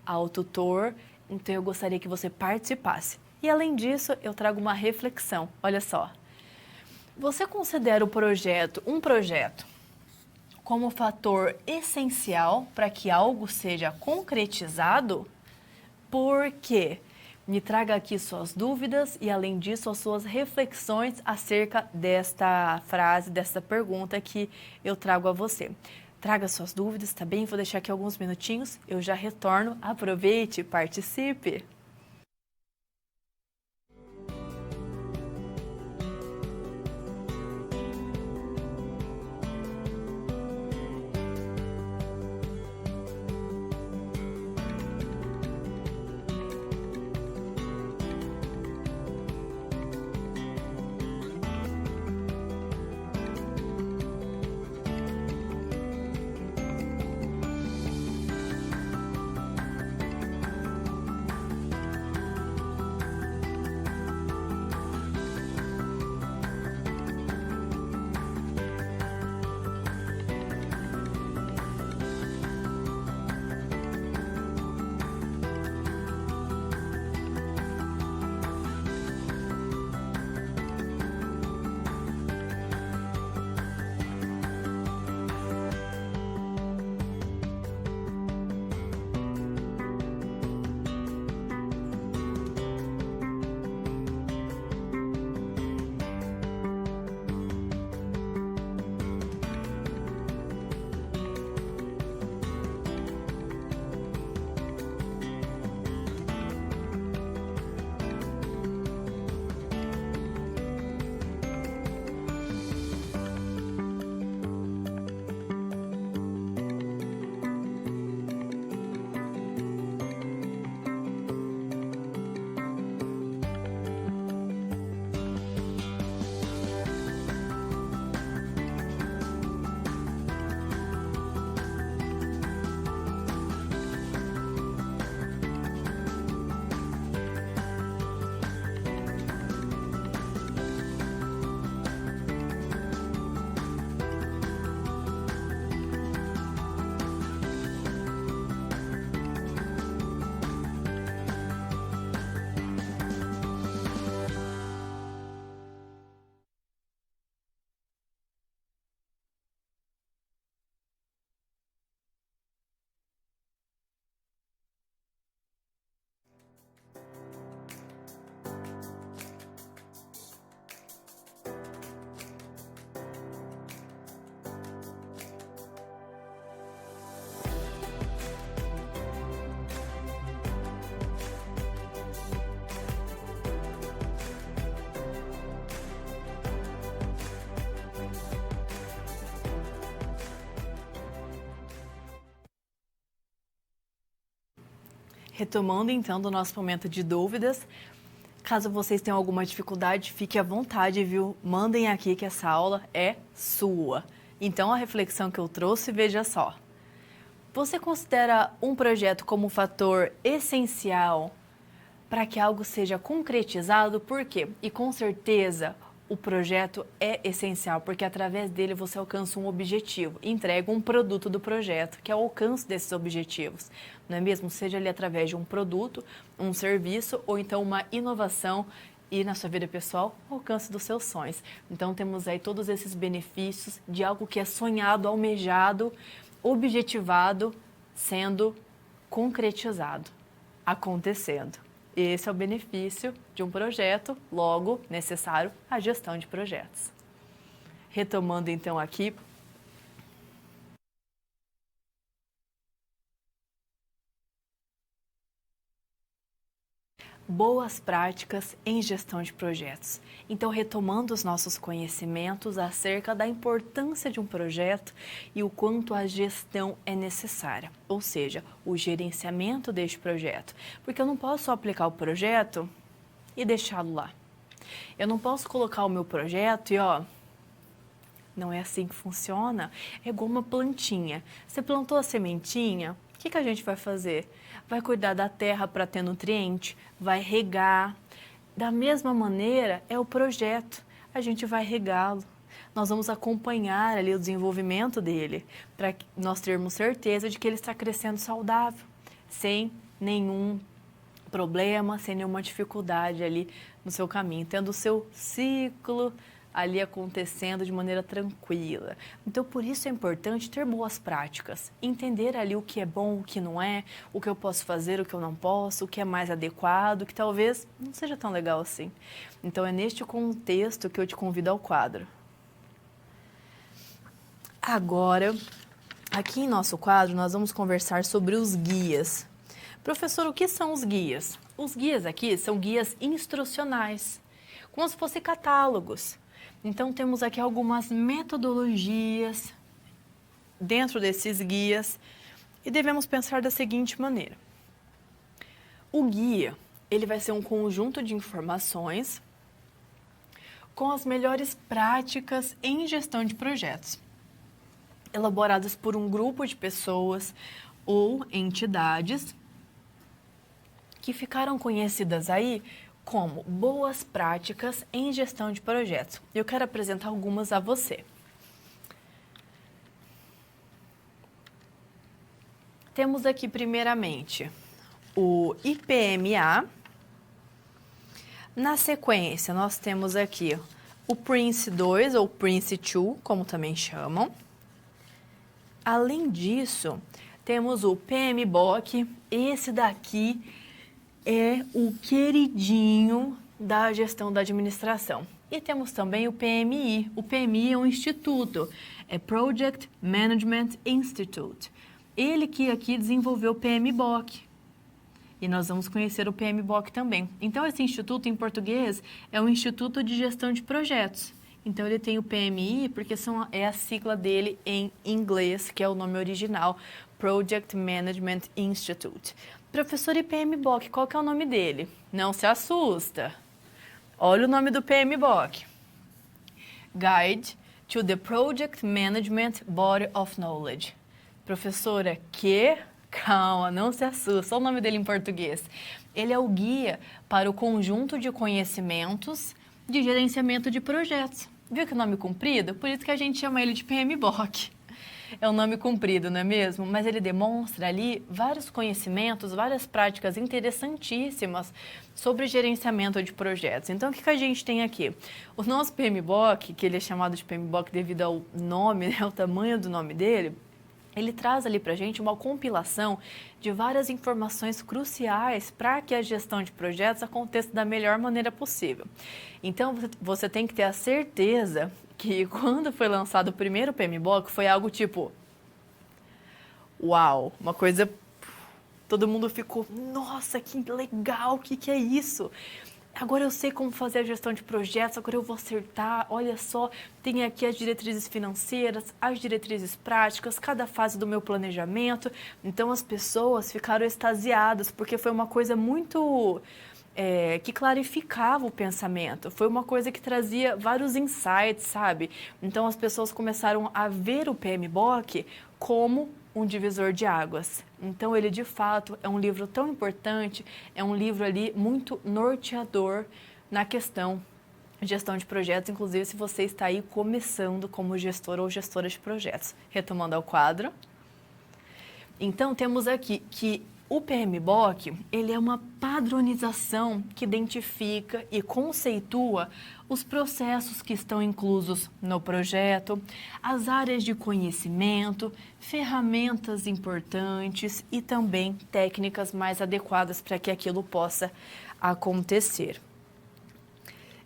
ao tutor, então eu gostaria que você participasse. E além disso, eu trago uma reflexão. Olha só, você considera o projeto um projeto como fator essencial para que algo seja concretizado? Por quê? Me traga aqui suas dúvidas e, além disso, as suas reflexões acerca desta frase, desta pergunta que eu trago a você. Traga suas dúvidas, tá bem? Vou deixar aqui alguns minutinhos, eu já retorno. Aproveite, participe! Retomando então do nosso momento de dúvidas, caso vocês tenham alguma dificuldade, fique à vontade, viu? Mandem aqui que essa aula é sua. Então a reflexão que eu trouxe, veja só. Você considera um projeto como um fator essencial para que algo seja concretizado? Por quê? E com certeza o projeto é essencial, porque através dele você alcança um objetivo, entrega um produto do projeto, que é o alcance desses objetivos, não é mesmo? Seja ele através de um produto, um serviço ou então uma inovação e na sua vida pessoal, o alcance dos seus sonhos. Então temos aí todos esses benefícios de algo que é sonhado, almejado, objetivado, sendo concretizado, acontecendo. Esse é o benefício de um projeto, logo necessário a gestão de projetos. Retomando então aqui. boas práticas em gestão de projetos. Então, retomando os nossos conhecimentos acerca da importância de um projeto e o quanto a gestão é necessária, ou seja, o gerenciamento deste projeto. Porque eu não posso só aplicar o projeto e deixá-lo lá. Eu não posso colocar o meu projeto e, não é assim que funciona. É igual uma plantinha. Você plantou a sementinha, o que a gente vai fazer? Vai cuidar da terra para ter nutriente, vai regar. Da mesma maneira, é o projeto. A gente vai regá-lo. Nós vamos acompanhar ali o desenvolvimento dele, para nós termos certeza de que ele está crescendo saudável, sem nenhum problema, sem nenhuma dificuldade ali no seu caminho, tendo o seu ciclo ali acontecendo de maneira tranquila. Então, por isso é importante ter boas práticas, entender ali o que é bom, o que não é, o que eu posso fazer, o que eu não posso, o que é mais adequado, o que talvez não seja tão legal assim. Então, é neste contexto que eu te convido ao quadro. Agora, aqui em nosso quadro, nós vamos conversar sobre os guias. Professor, o que são os guias? Os guias aqui são guias instrucionais, como se fossem catálogos. Então, temos aqui algumas metodologias dentro desses guias e devemos pensar da seguinte maneira. O guia, ele vai ser um conjunto de informações com as melhores práticas em gestão de projetos, elaboradas por um grupo de pessoas ou entidades que ficaram conhecidas aí como boas práticas em gestão de projetos. Eu quero apresentar algumas a você. Temos aqui, primeiramente, o IPMA. Na sequência, nós temos aqui o PRINCE2, ou PRINCE2, como também chamam. Além disso, temos o PMBOK. Esse daqui é o queridinho da gestão da administração. E temos também o PMI. O PMI é um instituto, é Project Management Institute. Ele que aqui desenvolveu o PMBOK. E nós vamos conhecer o PMBOK também. Então, esse instituto em português é o Instituto de Gestão de Projetos. Então, ele tem o PMI porque é a sigla dele em inglês, que é o nome original, Project Management Institute. Professor, e PMBOK, qual que é o nome dele? Não se assusta. Olha o nome do PMBOK. Guide to the Project Management Body of Knowledge. Professora, que? Calma, não se assusta. Olha o nome dele em português. Ele é o guia para o conjunto de conhecimentos de gerenciamento de projetos. Viu que nome comprido? Por isso que a gente chama ele de PMBOK. É um nome comprido, não é mesmo? Mas ele demonstra ali vários conhecimentos, várias práticas interessantíssimas sobre gerenciamento de projetos. Então, o que a gente tem aqui? O nosso PMBOK, que ele é chamado de PMBOK devido ao nome, ao tamanho do nome dele, ele traz ali para a gente uma compilação de várias informações cruciais para que a gestão de projetos aconteça da melhor maneira possível. Então, você tem que ter a certeza que quando foi lançado o primeiro PMBOK foi algo tipo, uau, uma coisa, todo mundo ficou, nossa, que legal, o que é isso? Agora eu sei como fazer a gestão de projetos, agora eu vou acertar, olha só, tem aqui as diretrizes financeiras, as diretrizes práticas, cada fase do meu planejamento. Então as pessoas ficaram extasiadas, porque foi uma coisa muito que clarificava o pensamento, foi uma coisa que trazia vários insights, sabe? Então as pessoas começaram a ver o PMBOK como um divisor de águas. Então ele de fato é um livro tão importante, é um livro ali muito norteador na questão de gestão de projetos, inclusive se você está aí começando como gestor ou gestora de projetos. Retomando ao quadro. Então temos aqui que o PMBOK, ele é uma padronização que identifica e conceitua os processos que estão inclusos no projeto, as áreas de conhecimento, ferramentas importantes e também técnicas mais adequadas para que aquilo possa acontecer.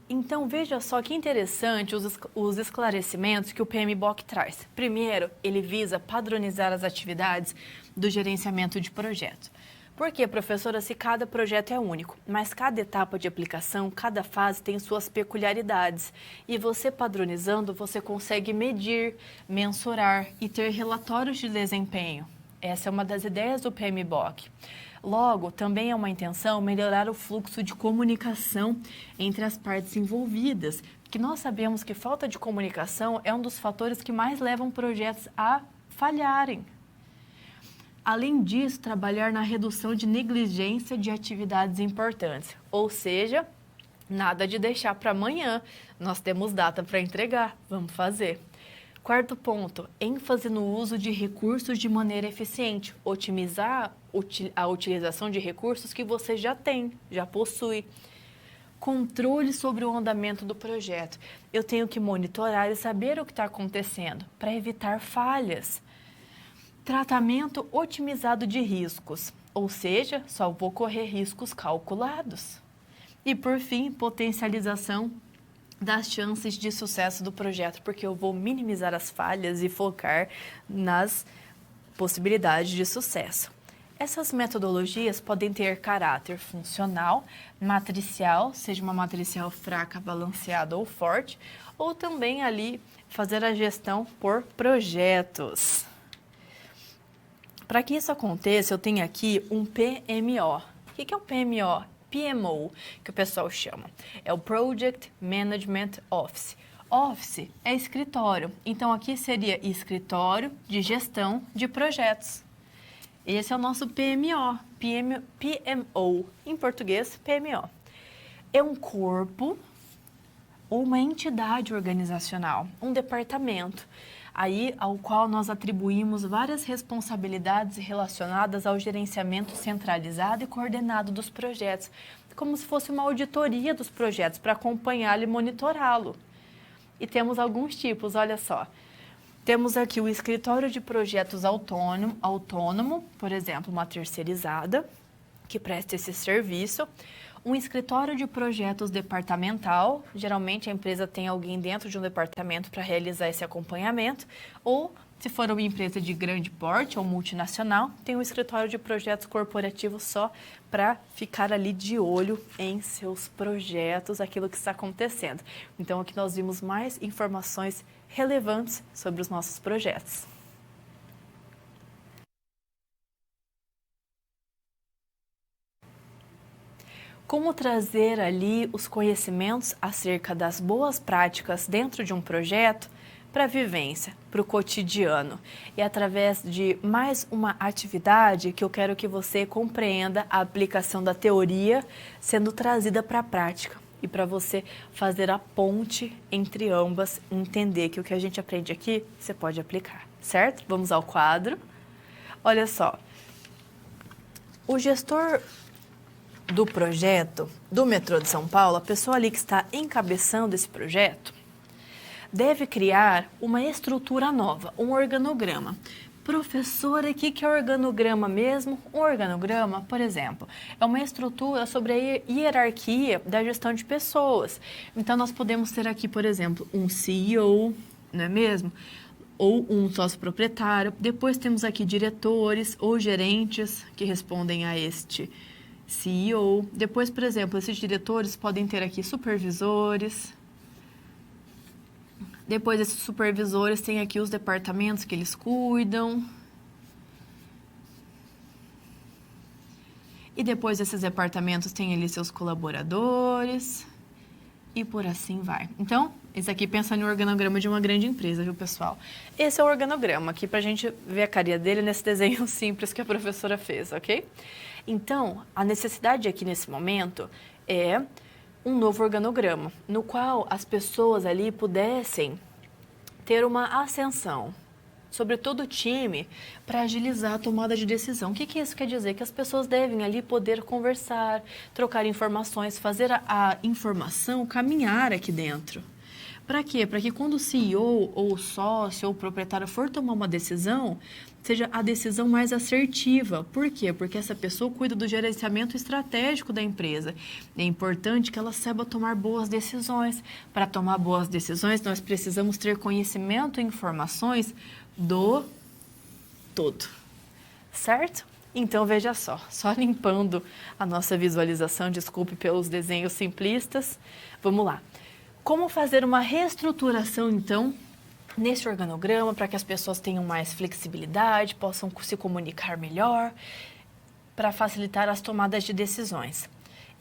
Então, veja só que interessante os esclarecimentos que o PMBOK traz. Primeiro, ele visa padronizar as atividades do gerenciamento de projetos. Por quê, professora, se cada projeto é único? Mas cada etapa de aplicação, cada fase tem suas peculiaridades. E você padronizando, você consegue medir, mensurar e ter relatórios de desempenho. Essa é uma das ideias do PMBOK. Logo, também é uma intenção melhorar o fluxo de comunicação entre as partes envolvidas, que nós sabemos que falta de comunicação é um dos fatores que mais levam projetos a falharem. Além disso, trabalhar na redução de negligência de atividades importantes, ou seja, nada de deixar para amanhã, nós temos data para entregar, vamos fazer. Quarto ponto, ênfase no uso de recursos de maneira eficiente, otimizar a utilização de recursos que você já tem, já possui. Controle sobre o andamento do projeto. Eu tenho que monitorar e saber o que está acontecendo para evitar falhas. Tratamento otimizado de riscos, ou seja, só vou correr riscos calculados. E, por fim, potencialização das chances de sucesso do projeto, porque eu vou minimizar as falhas e focar nas possibilidades de sucesso. Essas metodologias podem ter caráter funcional, matricial, seja uma matricial fraca, balanceada ou forte, ou também ali fazer a gestão por projetos. Para que isso aconteça, eu tenho aqui um PMO. O que é um PMO? PMO, que o pessoal chama. É o Project Management Office. Office é escritório, então aqui seria escritório de gestão de projetos. Esse é o nosso PMO, PMO, em português, PMO. É um corpo ou uma entidade organizacional, um departamento, aí ao qual nós atribuímos várias responsabilidades relacionadas ao gerenciamento centralizado e coordenado dos projetos, como se fosse uma auditoria dos projetos para acompanhá-lo e monitorá-lo. E temos alguns tipos, olha só. Temos aqui o escritório de projetos autônomo, por exemplo, uma terceirizada, que presta esse serviço. Um escritório de projetos departamental, geralmente a empresa tem alguém dentro de um departamento para realizar esse acompanhamento, ou se for uma empresa de grande porte ou multinacional, tem um escritório de projetos corporativos só para ficar ali de olho em seus projetos, aquilo que está acontecendo. Então aqui nós vimos mais informações relevantes sobre os nossos projetos. Como trazer ali os conhecimentos acerca das boas práticas dentro de um projeto para a vivência, para o cotidiano. E através de mais uma atividade que eu quero que você compreenda a aplicação da teoria sendo trazida para a prática. E para você fazer a ponte entre ambas, entender que o que a gente aprende aqui, você pode aplicar, certo? Vamos ao quadro. Olha só, o gestor do projeto do metrô de São Paulo, a pessoa ali que está encabeçando esse projeto, deve criar uma estrutura nova, um organograma. Professora, o que é organograma mesmo? Um organograma, por exemplo, é uma estrutura sobre a hierarquia da gestão de pessoas. Então, nós podemos ter aqui, por exemplo, um CEO, não é mesmo? Ou um sócio proprietário. Depois temos aqui diretores ou gerentes que respondem a este CEO. Depois, por exemplo, esses diretores podem ter aqui supervisores. Depois, esses supervisores têm aqui os departamentos que eles cuidam. E depois, esses departamentos têm ali seus colaboradores. E por assim vai. Então, esse aqui pensa no organograma de uma grande empresa, viu, pessoal? Esse é o organograma aqui pra gente ver a carinha dele nesse desenho simples que a professora fez, ok? Então, a necessidade aqui nesse momento é um novo organograma, no qual as pessoas ali pudessem ter uma ascensão sobre todo o time para agilizar a tomada de decisão. O que isso quer dizer? Que as pessoas devem ali poder conversar, trocar informações, fazer a informação caminhar aqui dentro. Para quê? Para que quando o CEO ou o sócio ou o proprietário for tomar uma decisão, seja a decisão mais assertiva. Por quê? Porque essa pessoa cuida do gerenciamento estratégico da empresa. É importante que ela saiba tomar boas decisões. Para tomar boas decisões, nós precisamos ter conhecimento e informações do todo. Certo? Então, veja só limpando a nossa visualização, desculpe pelos desenhos simplistas. Vamos lá. Como fazer uma reestruturação, então, nesse organograma para que as pessoas tenham mais flexibilidade, possam se comunicar melhor, para facilitar as tomadas de decisões.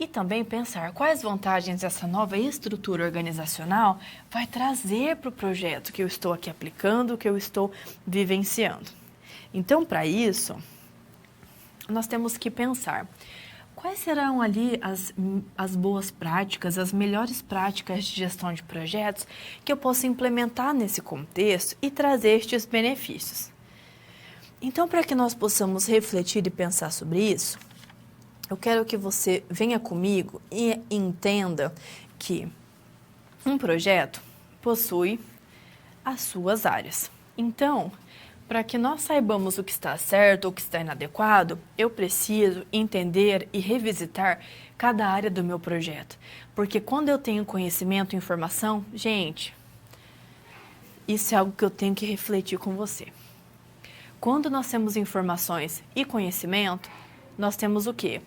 E também pensar quais vantagens essa nova estrutura organizacional vai trazer para o projeto que eu estou aqui aplicando, que eu estou vivenciando. Então, para isso, nós temos que pensar quais serão ali as boas práticas, as melhores práticas de gestão de projetos que eu posso implementar nesse contexto e trazer estes benefícios. Então, para que nós possamos refletir e pensar sobre isso, eu quero que você venha comigo e entenda que um projeto possui as suas áreas. Então, para que nós saibamos o que está certo ou o que está inadequado, eu preciso entender e revisitar cada área do meu projeto. Porque quando eu tenho conhecimento e informação, gente, isso é algo que eu tenho que refletir com você. Quando nós temos informações e conhecimento, nós temos o quê?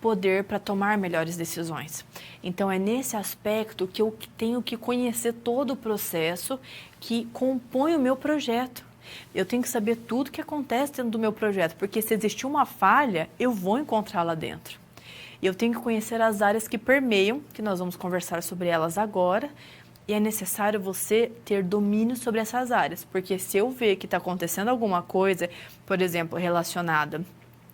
Poder para tomar melhores decisões. Então, é nesse aspecto que eu tenho que conhecer todo o processo que compõe o meu projeto. Eu tenho que saber tudo o que acontece dentro do meu projeto, porque se existir uma falha, eu vou encontrar lá dentro. E eu tenho que conhecer as áreas que permeiam, que nós vamos conversar sobre elas agora, e é necessário você ter domínio sobre essas áreas, porque se eu ver que está acontecendo alguma coisa, por exemplo, relacionada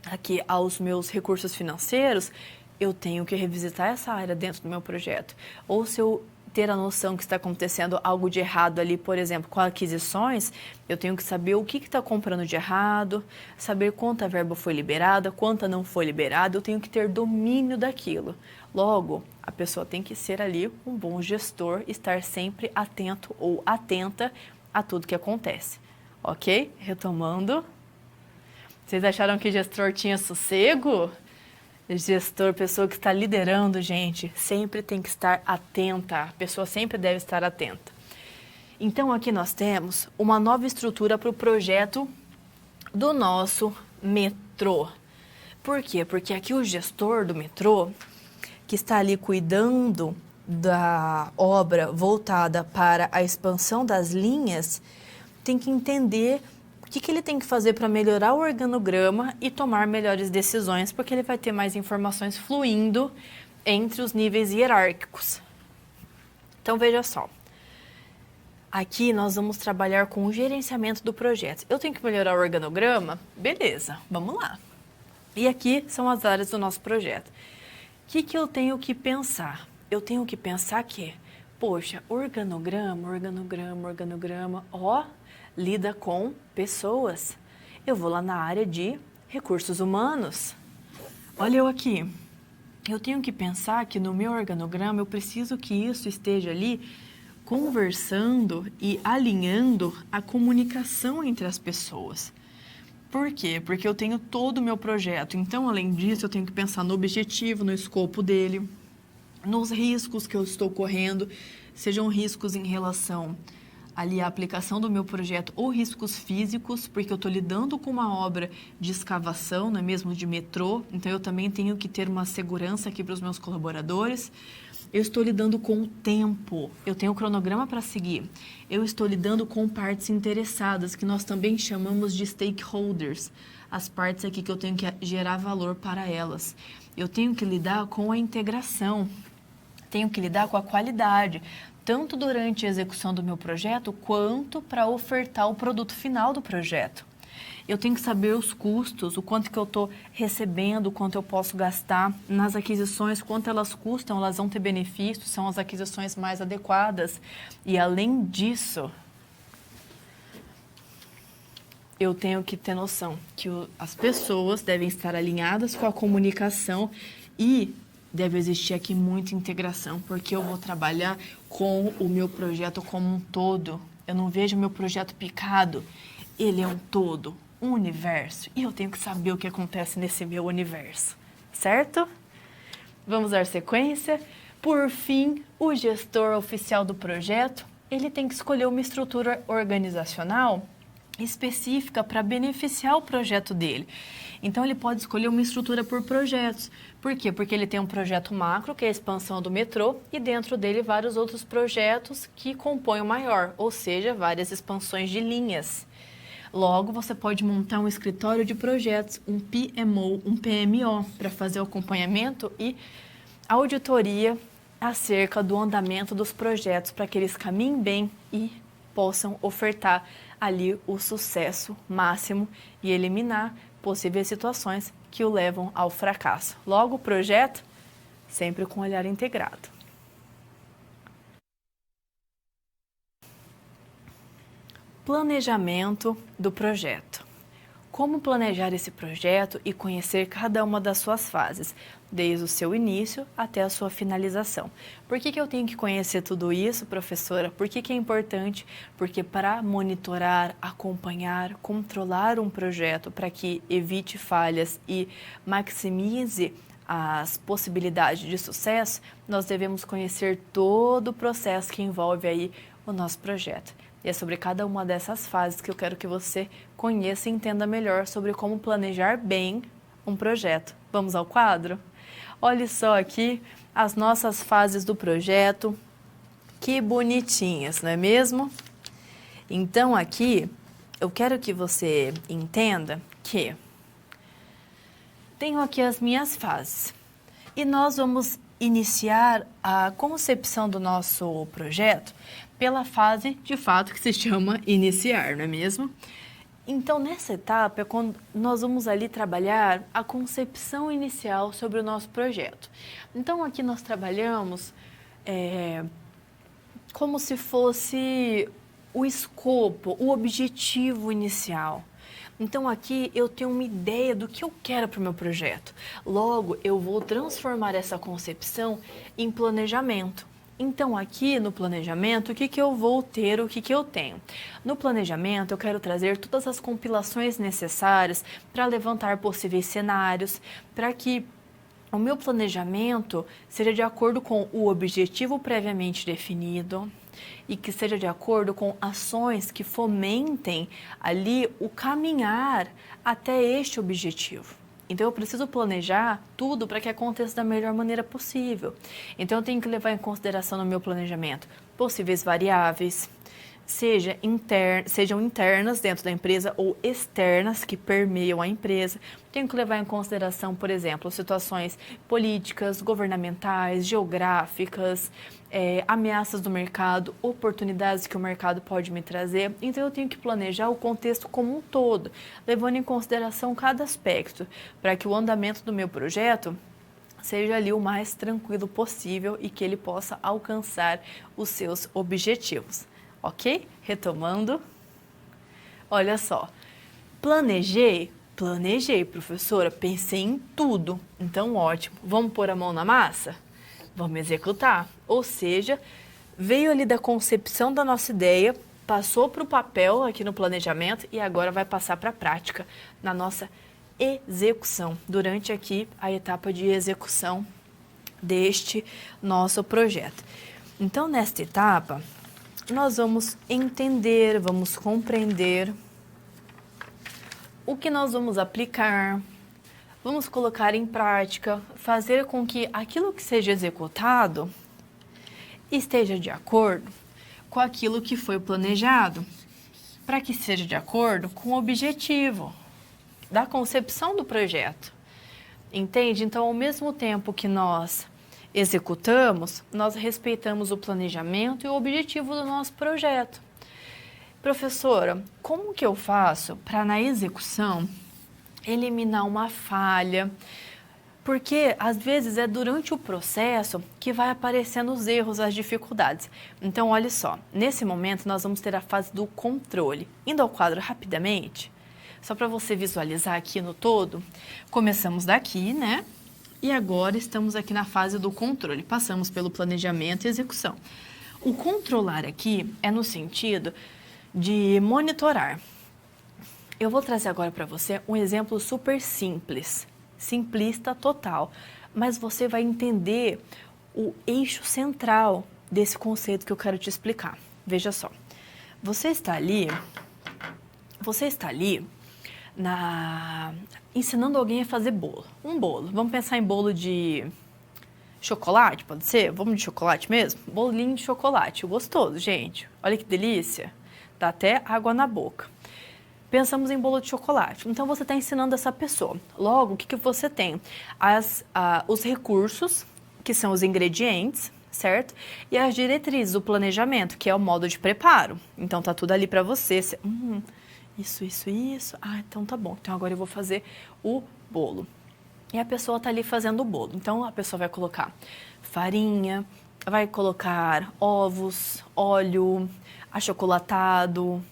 aqui aos meus recursos financeiros, eu tenho que revisitar essa área dentro do meu projeto. Ou se eu ter a noção que está acontecendo algo de errado ali, por exemplo, com aquisições, eu tenho que saber o que está comprando de errado, saber quanta verba foi liberada, quanta não foi liberada, eu tenho que ter domínio daquilo. Logo, a pessoa tem que ser ali um bom gestor, estar sempre atento ou atenta a tudo que acontece. Ok? Retomando. Vocês acharam que gestor tinha sossego? Gestor, pessoa que está liderando, gente, sempre tem que estar atenta. A pessoa sempre deve estar atenta. Então, aqui nós temos uma nova estrutura para o projeto do nosso metrô. Por quê? Porque aqui o gestor do metrô, que está ali cuidando da obra voltada para a expansão das linhas, tem que entender o que ele tem que fazer para melhorar o organograma e tomar melhores decisões, porque ele vai ter mais informações fluindo entre os níveis hierárquicos. Então, veja só. Aqui nós vamos trabalhar com o gerenciamento do projeto. Eu tenho que melhorar o organograma? Beleza, vamos lá. E aqui são as áreas do nosso projeto. O que eu tenho que pensar? Eu tenho que pensar que, poxa, organograma, lida com pessoas. Eu vou lá na área de recursos humanos. Olha eu aqui. Eu tenho que pensar que no meu organograma eu preciso que isso esteja ali conversando e alinhando a comunicação entre as pessoas. Por quê? Porque eu tenho todo o meu projeto. Então, além disso, eu tenho que pensar no objetivo, no escopo dele, nos riscos que eu estou correndo, sejam riscos em relação ali à aplicação do meu projeto ou riscos físicos, porque eu estou lidando com uma obra de escavação, não é mesmo, de metrô, então eu também tenho que ter uma segurança aqui para os meus colaboradores. Eu estou lidando com o tempo, eu tenho um cronograma para seguir. Eu estou lidando com partes interessadas, que nós também chamamos de stakeholders, as partes aqui que eu tenho que gerar valor para elas. Eu tenho que lidar com a integração, tenho que lidar com a qualidade, tanto durante a execução do meu projeto, quanto para ofertar o produto final do projeto. Eu tenho que saber os custos, o quanto que eu estou recebendo, o quanto eu posso gastar nas aquisições, quanto elas custam, elas vão ter benefícios, são as aquisições mais adequadas. E, além disso, eu tenho que ter noção que as pessoas devem estar alinhadas com a comunicação e deve existir aqui muita integração, porque eu vou trabalhar com o meu projeto como um todo. Eu não vejo o meu projeto picado, ele é um todo, um universo, e eu tenho que saber o que acontece nesse meu universo, certo? Vamos dar sequência. Por fim, o gestor oficial do projeto, ele tem que escolher uma estrutura organizacional específica para beneficiar o projeto dele. Então, ele pode escolher uma estrutura por projetos. Por quê? Porque ele tem um projeto macro, que é a expansão do metrô, e dentro dele vários outros projetos que compõem o maior, ou seja, várias expansões de linhas. Logo, você pode montar um escritório de projetos, um PMO, um PMO, para fazer o acompanhamento e auditoria acerca do andamento dos projetos, para que eles caminhem bem e possam ofertar ali o sucesso máximo e eliminar possíveis situações que o levam ao fracasso. Logo, o projeto sempre com olhar integrado. Planejamento do projeto. Como planejar esse projeto e conhecer cada uma das suas fases, desde o seu início até a sua finalização. Por que eu tenho que conhecer tudo isso, professora? Por que é importante? Porque para monitorar, acompanhar, controlar um projeto para que evite falhas e maximize as possibilidades de sucesso, nós devemos conhecer todo o processo que envolve aí o nosso projeto. E é sobre cada uma dessas fases que eu quero que você conheça e entenda melhor sobre como planejar bem um projeto. Vamos ao quadro? Olhe só aqui as nossas fases do projeto. Que bonitinhas, não é mesmo? Então, aqui, eu quero que você entenda que tenho aqui as minhas fases. E nós vamos iniciar a concepção do nosso projeto pela fase, de fato, que se chama iniciar, não é mesmo? Então, nessa etapa é quando nós vamos ali trabalhar a concepção inicial sobre o nosso projeto. Então, aqui nós trabalhamos como se fosse o escopo, o objetivo inicial. Então, aqui eu tenho uma ideia do que eu quero para o meu projeto. Logo, eu vou transformar essa concepção em planejamento. Então, aqui no planejamento, o que eu vou ter, o que eu tenho? No planejamento, eu quero trazer todas as compilações necessárias para levantar possíveis cenários, para que o meu planejamento seja de acordo com o objetivo previamente definido e que seja de acordo com ações que fomentem ali o caminhar até este objetivo. Então, eu preciso planejar tudo para que aconteça da melhor maneira possível. Então, eu tenho que levar em consideração no meu planejamento possíveis variáveis, sejam internas dentro da empresa ou externas que permeiam a empresa. Tenho que levar em consideração, por exemplo, situações políticas, governamentais, geográficas, ameaças do mercado, oportunidades que o mercado pode me trazer. Então, eu tenho que planejar o contexto como um todo, levando em consideração cada aspecto, para que o andamento do meu projeto seja ali o mais tranquilo possível e que ele possa alcançar os seus objetivos. Ok? Retomando. Olha só. Planejei, professora. Pensei em tudo. Então, ótimo. Vamos pôr a mão na massa? Vamos executar. Ou seja, veio ali da concepção da nossa ideia, passou para o papel aqui no planejamento e agora vai passar para a prática na nossa execução. Durante aqui a etapa de execução deste nosso projeto. Então, nesta etapa, nós vamos entender, vamos compreender o que nós vamos aplicar, vamos colocar em prática, fazer com que aquilo que seja executado esteja de acordo com aquilo que foi planejado, para que seja de acordo com o objetivo da concepção do projeto. Entende? Então, ao mesmo tempo que nós executamos, nós respeitamos o planejamento e o objetivo do nosso projeto. Professora, como que eu faço para na execução eliminar uma falha? Porque às vezes é durante o processo que vai aparecendo os erros, as dificuldades. Então, olha só, nesse momento nós vamos ter a fase do controle. Indo ao quadro rapidamente, só para você visualizar aqui no todo, começamos daqui, né? E agora estamos aqui na fase do controle. Passamos pelo planejamento e execução. O controlar aqui é no sentido de monitorar. Eu vou trazer agora para você um exemplo super simples, simplista total, mas você vai entender o eixo central desse conceito que eu quero te explicar. Veja só, você está ali ensinando alguém a fazer bolo. Um bolo. Vamos pensar em bolo de chocolate, pode ser? Vamos de chocolate mesmo? Bolinho de chocolate, gostoso, gente. Olha que delícia. Dá até água na boca. Pensamos em bolo de chocolate. Então, você está ensinando essa pessoa. Logo, o que você tem? Os recursos, que são os ingredientes, certo? E as diretrizes, o planejamento, que é o modo de preparo. Então, tá tudo ali para você. Isso. Ah, então tá bom. Então, agora eu vou fazer o bolo. E a pessoa tá ali fazendo o bolo. Então, a pessoa vai colocar farinha, vai colocar ovos, óleo, achocolatado,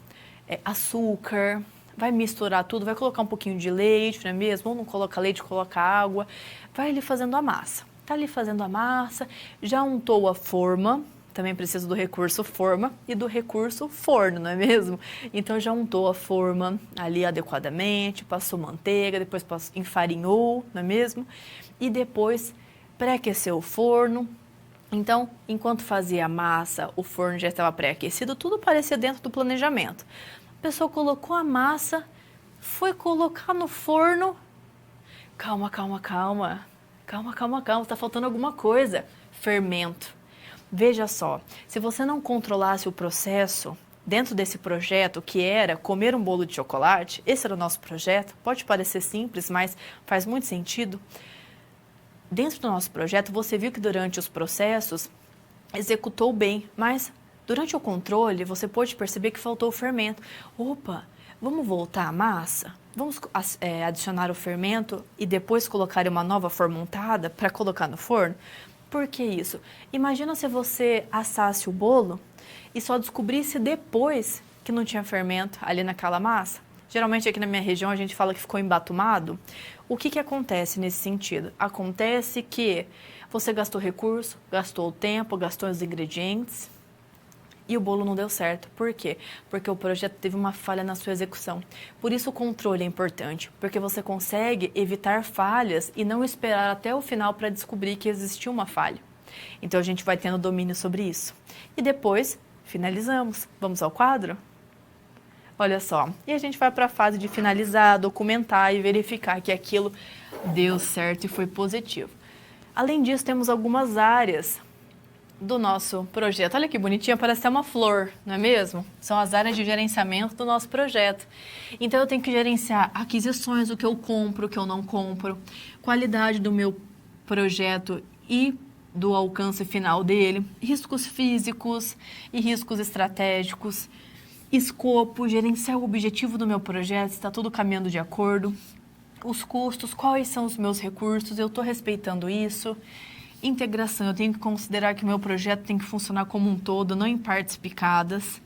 açúcar, vai misturar tudo, vai colocar um pouquinho de leite, não é mesmo? Ou não coloca leite, coloca água. Vai ali fazendo a massa. Tá ali fazendo a massa, já untou a forma, também precisa do recurso forma e do recurso forno, não é mesmo? Então, já untou a forma ali adequadamente, passou manteiga, depois enfarinhou, não é mesmo? E depois pré-aqueceu o forno. Então, enquanto fazia a massa, o forno já estava pré-aquecido, tudo parecia dentro do planejamento. A pessoa colocou a massa, foi colocar no forno. Calma. Está faltando alguma coisa. Fermento. Veja só, se você não controlasse o processo dentro desse projeto, que era comer um bolo de chocolate, esse era o nosso projeto, pode parecer simples, mas faz muito sentido. Dentro do nosso projeto, você viu que durante os processos executou bem, mas durante o controle, você pode perceber que faltou o fermento. Opa, vamos voltar à massa? Vamos adicionar o fermento e depois colocar uma nova forma untada para colocar no forno? Por que isso? Imagina se você assasse o bolo e só descobrisse depois que não tinha fermento ali naquela massa. Geralmente aqui na minha região a gente fala que ficou embatumado. O que acontece nesse sentido? Acontece que você gastou recurso, gastou o tempo, gastou os ingredientes e o bolo não deu certo. Por quê? Porque o projeto teve uma falha na sua execução. Por isso o controle é importante, porque você consegue evitar falhas e não esperar até o final para descobrir que existiu uma falha. Então a gente vai tendo domínio sobre isso. E depois finalizamos. Vamos ao quadro? Olha só, e a gente vai para a fase de finalizar, documentar e verificar que aquilo deu certo e foi positivo. Além disso, temos algumas áreas do nosso projeto. Olha que bonitinha, parece até uma flor, não é mesmo? São as áreas de gerenciamento do nosso projeto. Então, eu tenho que gerenciar aquisições, o que eu compro, o que eu não compro, qualidade do meu projeto e do alcance final dele, riscos físicos e riscos estratégicos, escopo, gerenciar o objetivo do meu projeto, se está tudo caminhando de acordo, os custos, quais são os meus recursos, eu estou respeitando isso. Integração, eu tenho que considerar que o meu projeto tem que funcionar como um todo, não em partes picadas.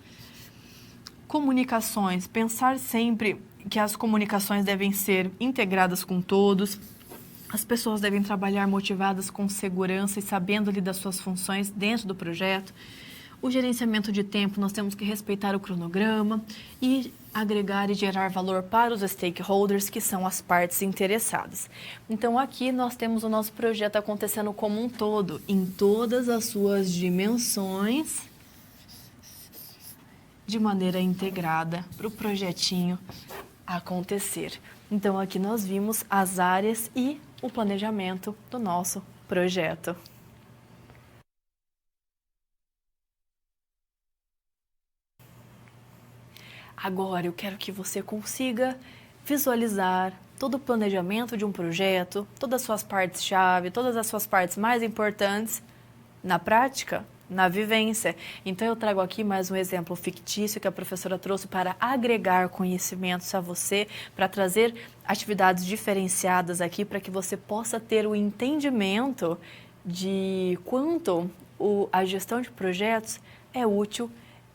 Comunicações, pensar sempre que as comunicações devem ser integradas com todos. As pessoas devem trabalhar motivadas com segurança e sabendo ali das suas funções dentro do projeto. O gerenciamento de tempo, nós temos que respeitar o cronograma e agregar e gerar valor para os stakeholders, que são as partes interessadas. Então, aqui nós temos o nosso projeto acontecendo como um todo, em todas as suas dimensões, de maneira integrada para o projetinho acontecer. Então, aqui nós vimos as áreas e o planejamento do nosso projeto. Agora, eu quero que você consiga visualizar todo o planejamento de um projeto, todas as suas partes-chave, todas as suas partes mais importantes na prática, na vivência. Então, eu trago aqui mais um exemplo fictício que a professora trouxe para agregar conhecimentos a você, para trazer atividades diferenciadas aqui, para que você possa ter o entendimento de quanto a gestão de projetos é útil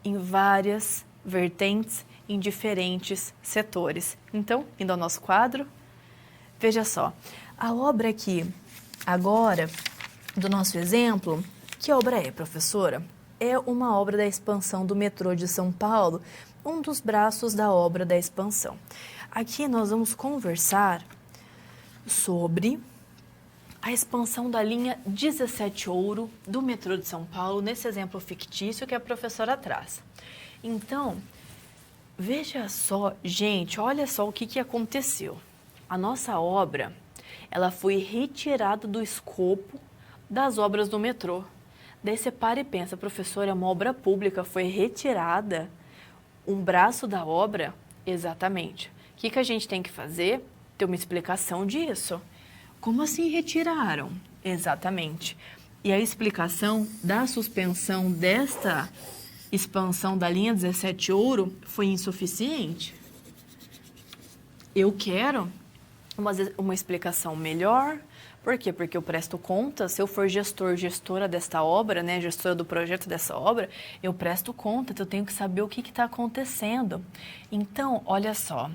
em várias vertentes, em diferentes setores. Então, indo ao nosso quadro, veja só, a obra aqui, agora, do nosso exemplo, que obra é, professora? É uma obra da expansão do metrô de São Paulo, um dos braços da obra da expansão. Aqui nós vamos conversar sobre a expansão da linha 17 Ouro do metrô de São Paulo, nesse exemplo fictício que a professora traz. Então, Veja só, gente, olha só o que aconteceu. A nossa obra, ela foi retirada do escopo das obras do metrô. Daí você para e pensa, professor, é uma obra pública, foi retirada um braço da obra? Exatamente. O que a gente tem que fazer? Ter uma explicação disso. Como assim retiraram? Exatamente. E a explicação da suspensão desta expansão da linha 17 Ouro foi insuficiente? Eu quero uma explicação melhor. Por quê? Porque eu presto conta, se eu for gestora desta obra, né, gestora do projeto dessa obra, eu presto conta, então eu tenho que saber o que está acontecendo. Então, olha só,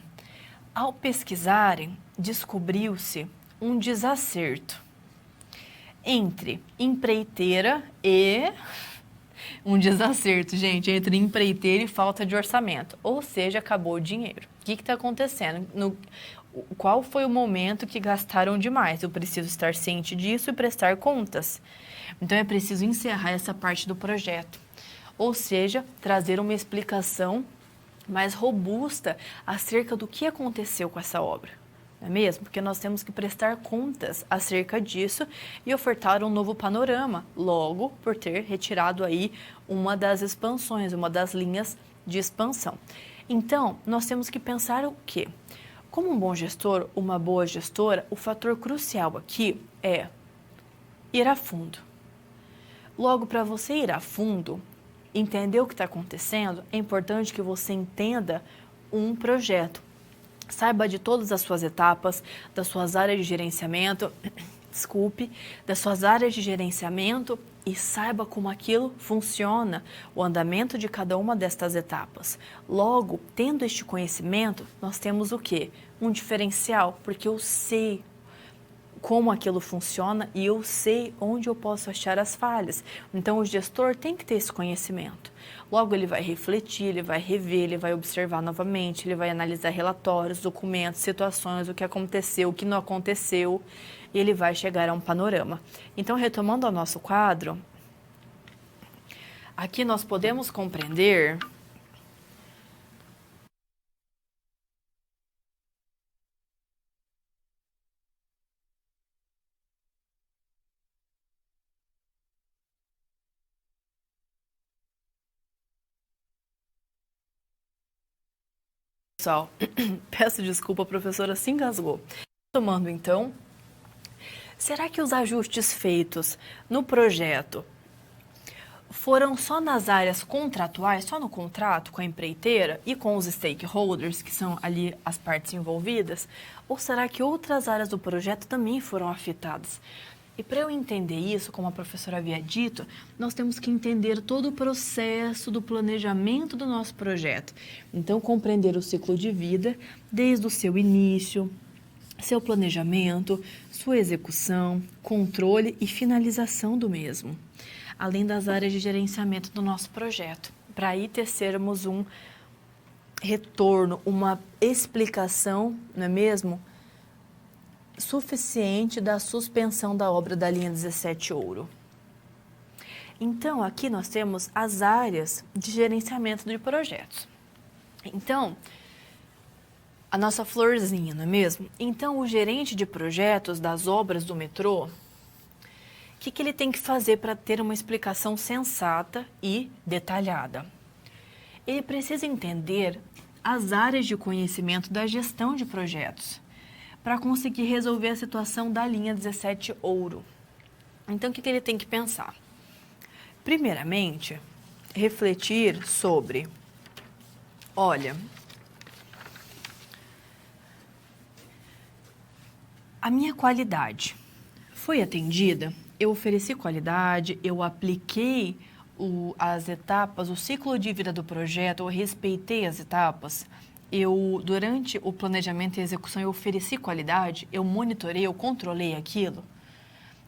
ao pesquisarem, descobriu-se um desacerto entre empreiteira e... Um desacerto, gente, entre empreiteira e falta de orçamento, ou seja, acabou o dinheiro. O que está acontecendo? Qual foi o momento que gastaram demais? Eu preciso estar ciente disso e prestar contas. Então, é preciso encerrar essa parte do projeto. Ou seja, trazer uma explicação mais robusta acerca do que aconteceu com essa obra. Não é mesmo? Porque nós temos que prestar contas acerca disso e ofertar um novo panorama, logo por ter retirado aí uma das expansões, uma das linhas de expansão. Então, nós temos que pensar o quê? Como um bom gestor, uma boa gestora, o fator crucial aqui é ir a fundo. Logo, para você ir a fundo, entender o que está acontecendo, é importante que você entenda um projeto. Saiba de todas as suas etapas, das suas áreas de gerenciamento, das suas áreas de gerenciamento e saiba como aquilo funciona, o andamento de cada uma destas etapas. Logo, tendo este conhecimento, nós temos o quê? Um diferencial, porque eu sei como aquilo funciona e eu sei onde eu posso achar as falhas. Então, o gestor tem que ter esse conhecimento. Logo, ele vai refletir, ele vai rever, ele vai observar novamente, ele vai analisar relatórios, documentos, situações, o que aconteceu, o que não aconteceu, e ele vai chegar a um panorama. Então, retomando ao nosso quadro, aqui nós podemos compreender pessoal, peço desculpa, a professora se engasgou. Tomando então, será que os ajustes feitos no projeto foram só nas áreas contratuais, só no contrato com a empreiteira e com os stakeholders, que são ali as partes envolvidas? Ou será que outras áreas do projeto também foram afetadas? E para eu entender isso, como a professora havia dito, nós temos que entender todo o processo do planejamento do nosso projeto. Então, compreender o ciclo de vida desde o seu início, seu planejamento, sua execução, controle e finalização do mesmo, além das áreas de gerenciamento do nosso projeto, para aí tecermos um retorno, uma explicação, não é mesmo, suficiente da suspensão da obra da linha 17 Ouro. Então, aqui nós temos as áreas de gerenciamento de projetos. Então, a nossa florzinha, não é mesmo? Então, o gerente de projetos das obras do metrô, o que ele tem que fazer para ter uma explicação sensata e detalhada? Ele precisa entender as áreas de conhecimento da gestão de projetos para conseguir resolver a situação da linha 17 Ouro. Então, o que ele tem que pensar? Primeiramente, refletir sobre, olha, a minha qualidade foi atendida? Eu ofereci qualidade, eu apliquei as etapas, o ciclo de vida do projeto, eu respeitei as etapas? Durante o planejamento e execução, eu ofereci qualidade, eu monitorei, eu controlei aquilo?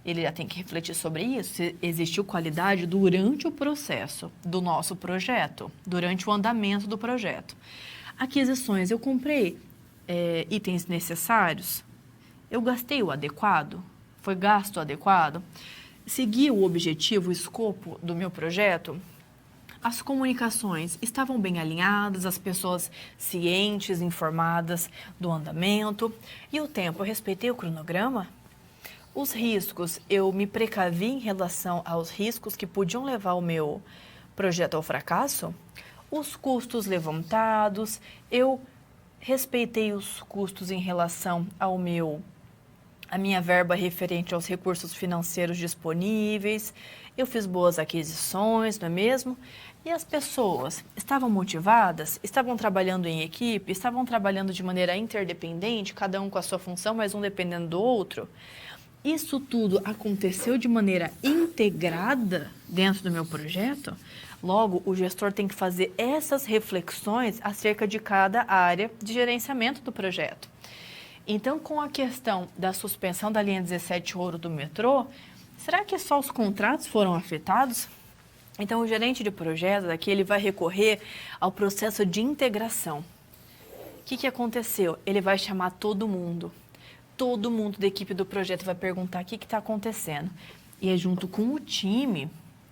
Ele já tem que refletir sobre isso, se existiu qualidade durante o processo do nosso projeto, durante o andamento do projeto. Aquisições, eu comprei itens necessários? Eu gastei o adequado? Foi gasto adequado? Segui o objetivo, o escopo do meu projeto? As comunicações estavam bem alinhadas, as pessoas cientes, informadas do andamento. E o tempo, eu respeitei o cronograma? Os riscos, eu me precavi em relação aos riscos que podiam levar o meu projeto ao fracasso? Os custos levantados, eu respeitei os custos em relação a minha verba referente aos recursos financeiros disponíveis, eu fiz boas aquisições, não é mesmo? E as pessoas estavam motivadas, estavam trabalhando em equipe, estavam trabalhando de maneira interdependente, cada um com a sua função, mas um dependendo do outro. Isso tudo aconteceu de maneira integrada dentro do meu projeto? Logo, o gestor tem que fazer essas reflexões acerca de cada área de gerenciamento do projeto. Então, com a questão da suspensão da linha 17 ouro do metrô, será que só os contratos foram afetados? Então, o gerente de projetos aqui ele vai recorrer ao processo de integração. O que aconteceu? Ele vai chamar todo mundo da equipe do projeto vai perguntar o que está acontecendo. E é junto com o time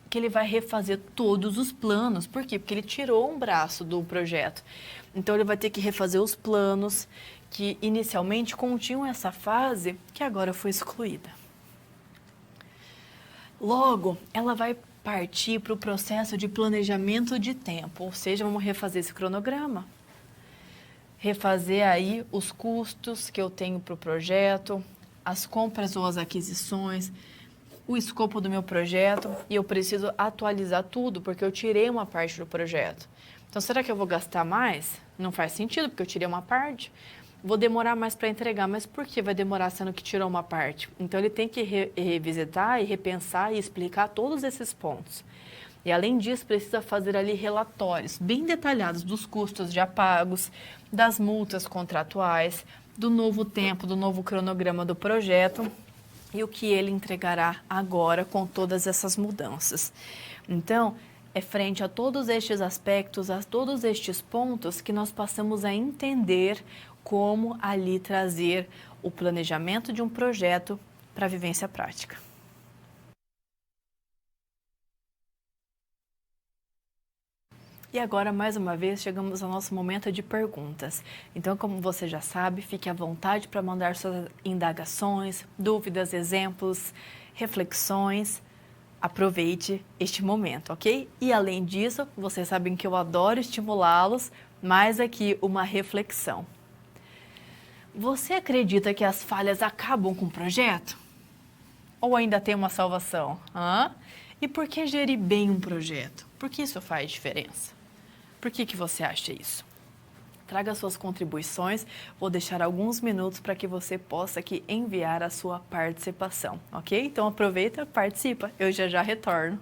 que ele vai refazer todos os planos. Por quê? Porque ele tirou um braço do projeto. Então, ele vai ter que refazer os planos que inicialmente continham essa fase que agora foi excluída. Logo, ela vai partir para o processo de planejamento de tempo, ou seja, vamos refazer esse cronograma. Refazer aí os custos que eu tenho para o projeto, as compras ou as aquisições, o escopo do meu projeto e eu preciso atualizar tudo porque eu tirei uma parte do projeto. Então, será que eu vou gastar mais? Não faz sentido porque eu tirei uma parte. Vou demorar mais para entregar, mas por que vai demorar sendo que tirou uma parte? Então, ele tem que revisitar e repensar e explicar todos esses pontos. E, além disso, precisa fazer ali relatórios bem detalhados dos custos já pagos, das multas contratuais, do novo tempo, do novo cronograma do projeto e o que ele entregará agora com todas essas mudanças. Então, é frente a todos estes aspectos, a todos estes pontos que nós passamos a entender como ali trazer o planejamento de um projeto para a vivência prática. E agora, mais uma vez, chegamos ao nosso momento de perguntas. Então, como você já sabe, fique à vontade para mandar suas indagações, dúvidas, exemplos, reflexões. Aproveite este momento, ok? E, além disso, vocês sabem que eu adoro estimulá-los, mas aqui uma reflexão. Você acredita que as falhas acabam com o projeto? Ou ainda tem uma salvação? E por que gerir bem um projeto? Por que isso faz diferença? Por que você acha isso? Traga suas contribuições, vou deixar alguns minutos para que você possa aqui enviar a sua participação, ok? Então aproveita, participa, eu já retorno.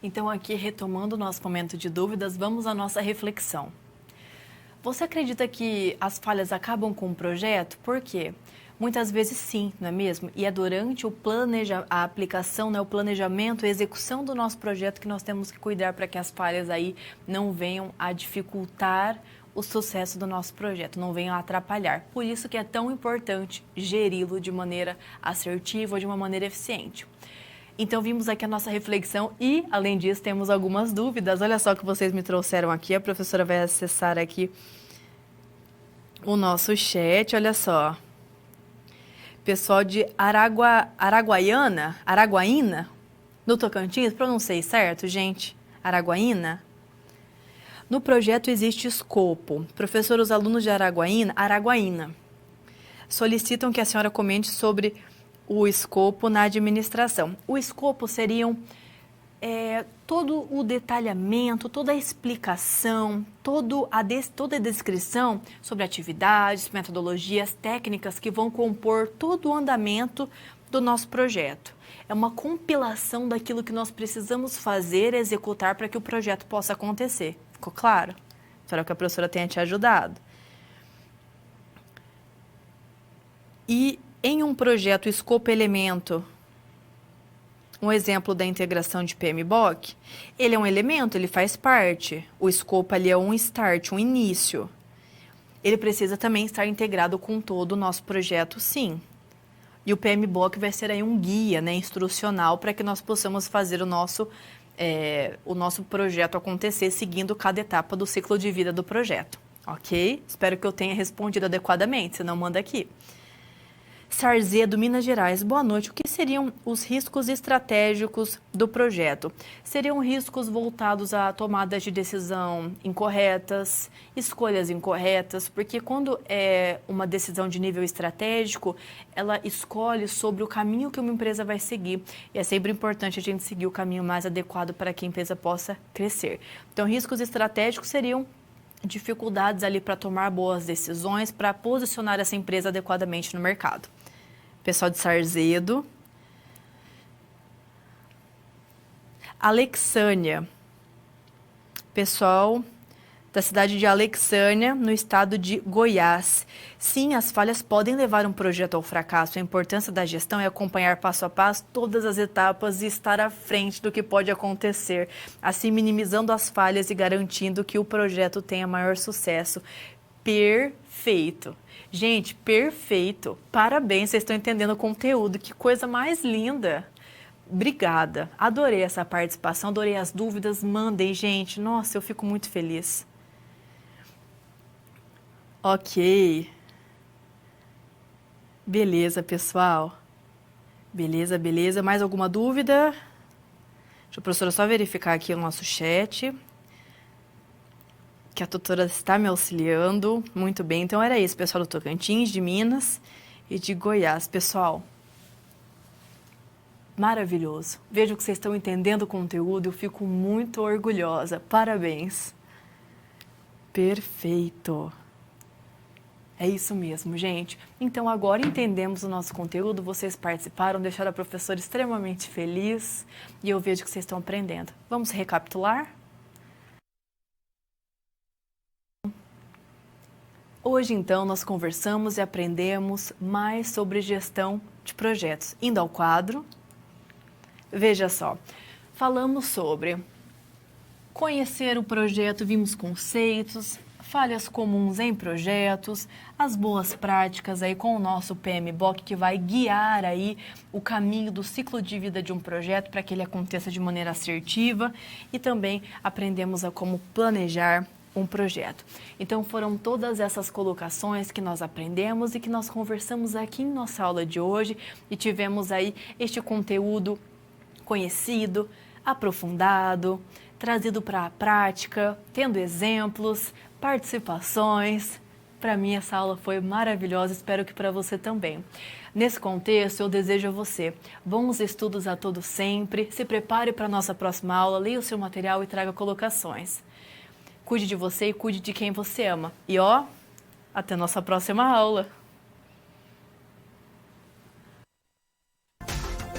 Então, aqui, retomando o nosso momento de dúvidas, vamos à nossa reflexão. Você acredita que as falhas acabam com o projeto? Por quê? Muitas vezes sim, não é mesmo? E é durante a aplicação, né, o planejamento, a execução do nosso projeto que nós temos que cuidar para que as falhas aí não venham a dificultar o sucesso do nosso projeto, não venham a atrapalhar. Por isso que é tão importante geri-lo de maneira assertiva, de uma maneira eficiente. Então, vimos aqui a nossa reflexão e, além disso, temos algumas dúvidas. Olha só o que vocês me trouxeram aqui. A professora vai acessar aqui o nosso chat. Olha só. Pessoal de Araguaína, no Tocantins, pronunciei certo, gente? Araguaína? No projeto existe escopo. Professor, os alunos de Araguaína, solicitam que a senhora comente sobre o escopo na administração. O escopo seriam todo o detalhamento, toda a explicação, toda a descrição sobre atividades, metodologias, técnicas que vão compor todo o andamento do nosso projeto. É uma compilação daquilo que nós precisamos fazer, executar para que o projeto possa acontecer. Ficou claro? Espero que a professora tenha te ajudado. E em um projeto escopo elemento, um exemplo da integração de PMBOK, ele é um elemento, ele faz parte. O escopo ali é um start, um início. Ele precisa também estar integrado com todo o nosso projeto, sim. E o PMBOK vai ser aí um guia, né, instrucional para que nós possamos fazer o nosso projeto acontecer seguindo cada etapa do ciclo de vida do projeto. Ok? Espero que eu tenha respondido adequadamente, se não manda aqui. Sarzedo, Minas Gerais. Boa noite. O que seriam os riscos estratégicos do projeto? Seriam riscos voltados a tomadas de decisão incorretas, escolhas incorretas, porque quando é uma decisão de nível estratégico, ela escolhe sobre o caminho que uma empresa vai seguir. E é sempre importante a gente seguir o caminho mais adequado para que a empresa possa crescer. Então, riscos estratégicos seriam dificuldades ali para tomar boas decisões, para posicionar essa empresa adequadamente no mercado. Pessoal de Sarzedo. Alexânia. Pessoal da cidade de Alexânia, no estado de Goiás. Sim, as falhas podem levar um projeto ao fracasso. A importância da gestão é acompanhar passo a passo todas as etapas e estar à frente do que pode acontecer, assim minimizando as falhas e garantindo que o projeto tenha maior sucesso. Perfeito. Gente, perfeito. Parabéns, vocês estão entendendo o conteúdo. Que coisa mais linda. Obrigada. Adorei essa participação, adorei as dúvidas. Mandem, gente. Nossa, eu fico muito feliz. Ok. Beleza, pessoal. Beleza, beleza. Mais alguma dúvida? Deixa a professora só verificar aqui o nosso chat. Que a tutora está me auxiliando. Muito bem. Então, era isso, pessoal do Tocantins, de Minas e de Goiás. Pessoal, maravilhoso. Vejo que vocês estão entendendo o conteúdo. Eu fico muito orgulhosa. Parabéns. Perfeito. É isso mesmo, gente. Então, agora entendemos o nosso conteúdo, vocês participaram, deixaram a professora extremamente feliz e eu vejo que vocês estão aprendendo. Vamos recapitular? Hoje, então, nós conversamos e aprendemos mais sobre gestão de projetos. Indo ao quadro, veja só, falamos sobre conhecer o projeto, vimos conceitos, falhas comuns em projetos, as boas práticas aí com o nosso PMBOK, que vai guiar aí o caminho do ciclo de vida de um projeto para que ele aconteça de maneira assertiva, e também aprendemos a como planejar um projeto. Então, foram todas essas colocações que nós aprendemos e que nós conversamos aqui em nossa aula de hoje e tivemos aí este conteúdo conhecido, aprofundado, trazido para a prática, tendo exemplos, participações. Para mim, essa aula foi maravilhosa, espero que para você também. Nesse contexto, eu desejo a você bons estudos a todos sempre, se prepare para a nossa próxima aula, leia o seu material e traga colocações. Cuide de você e cuide de quem você ama. E até nossa próxima aula!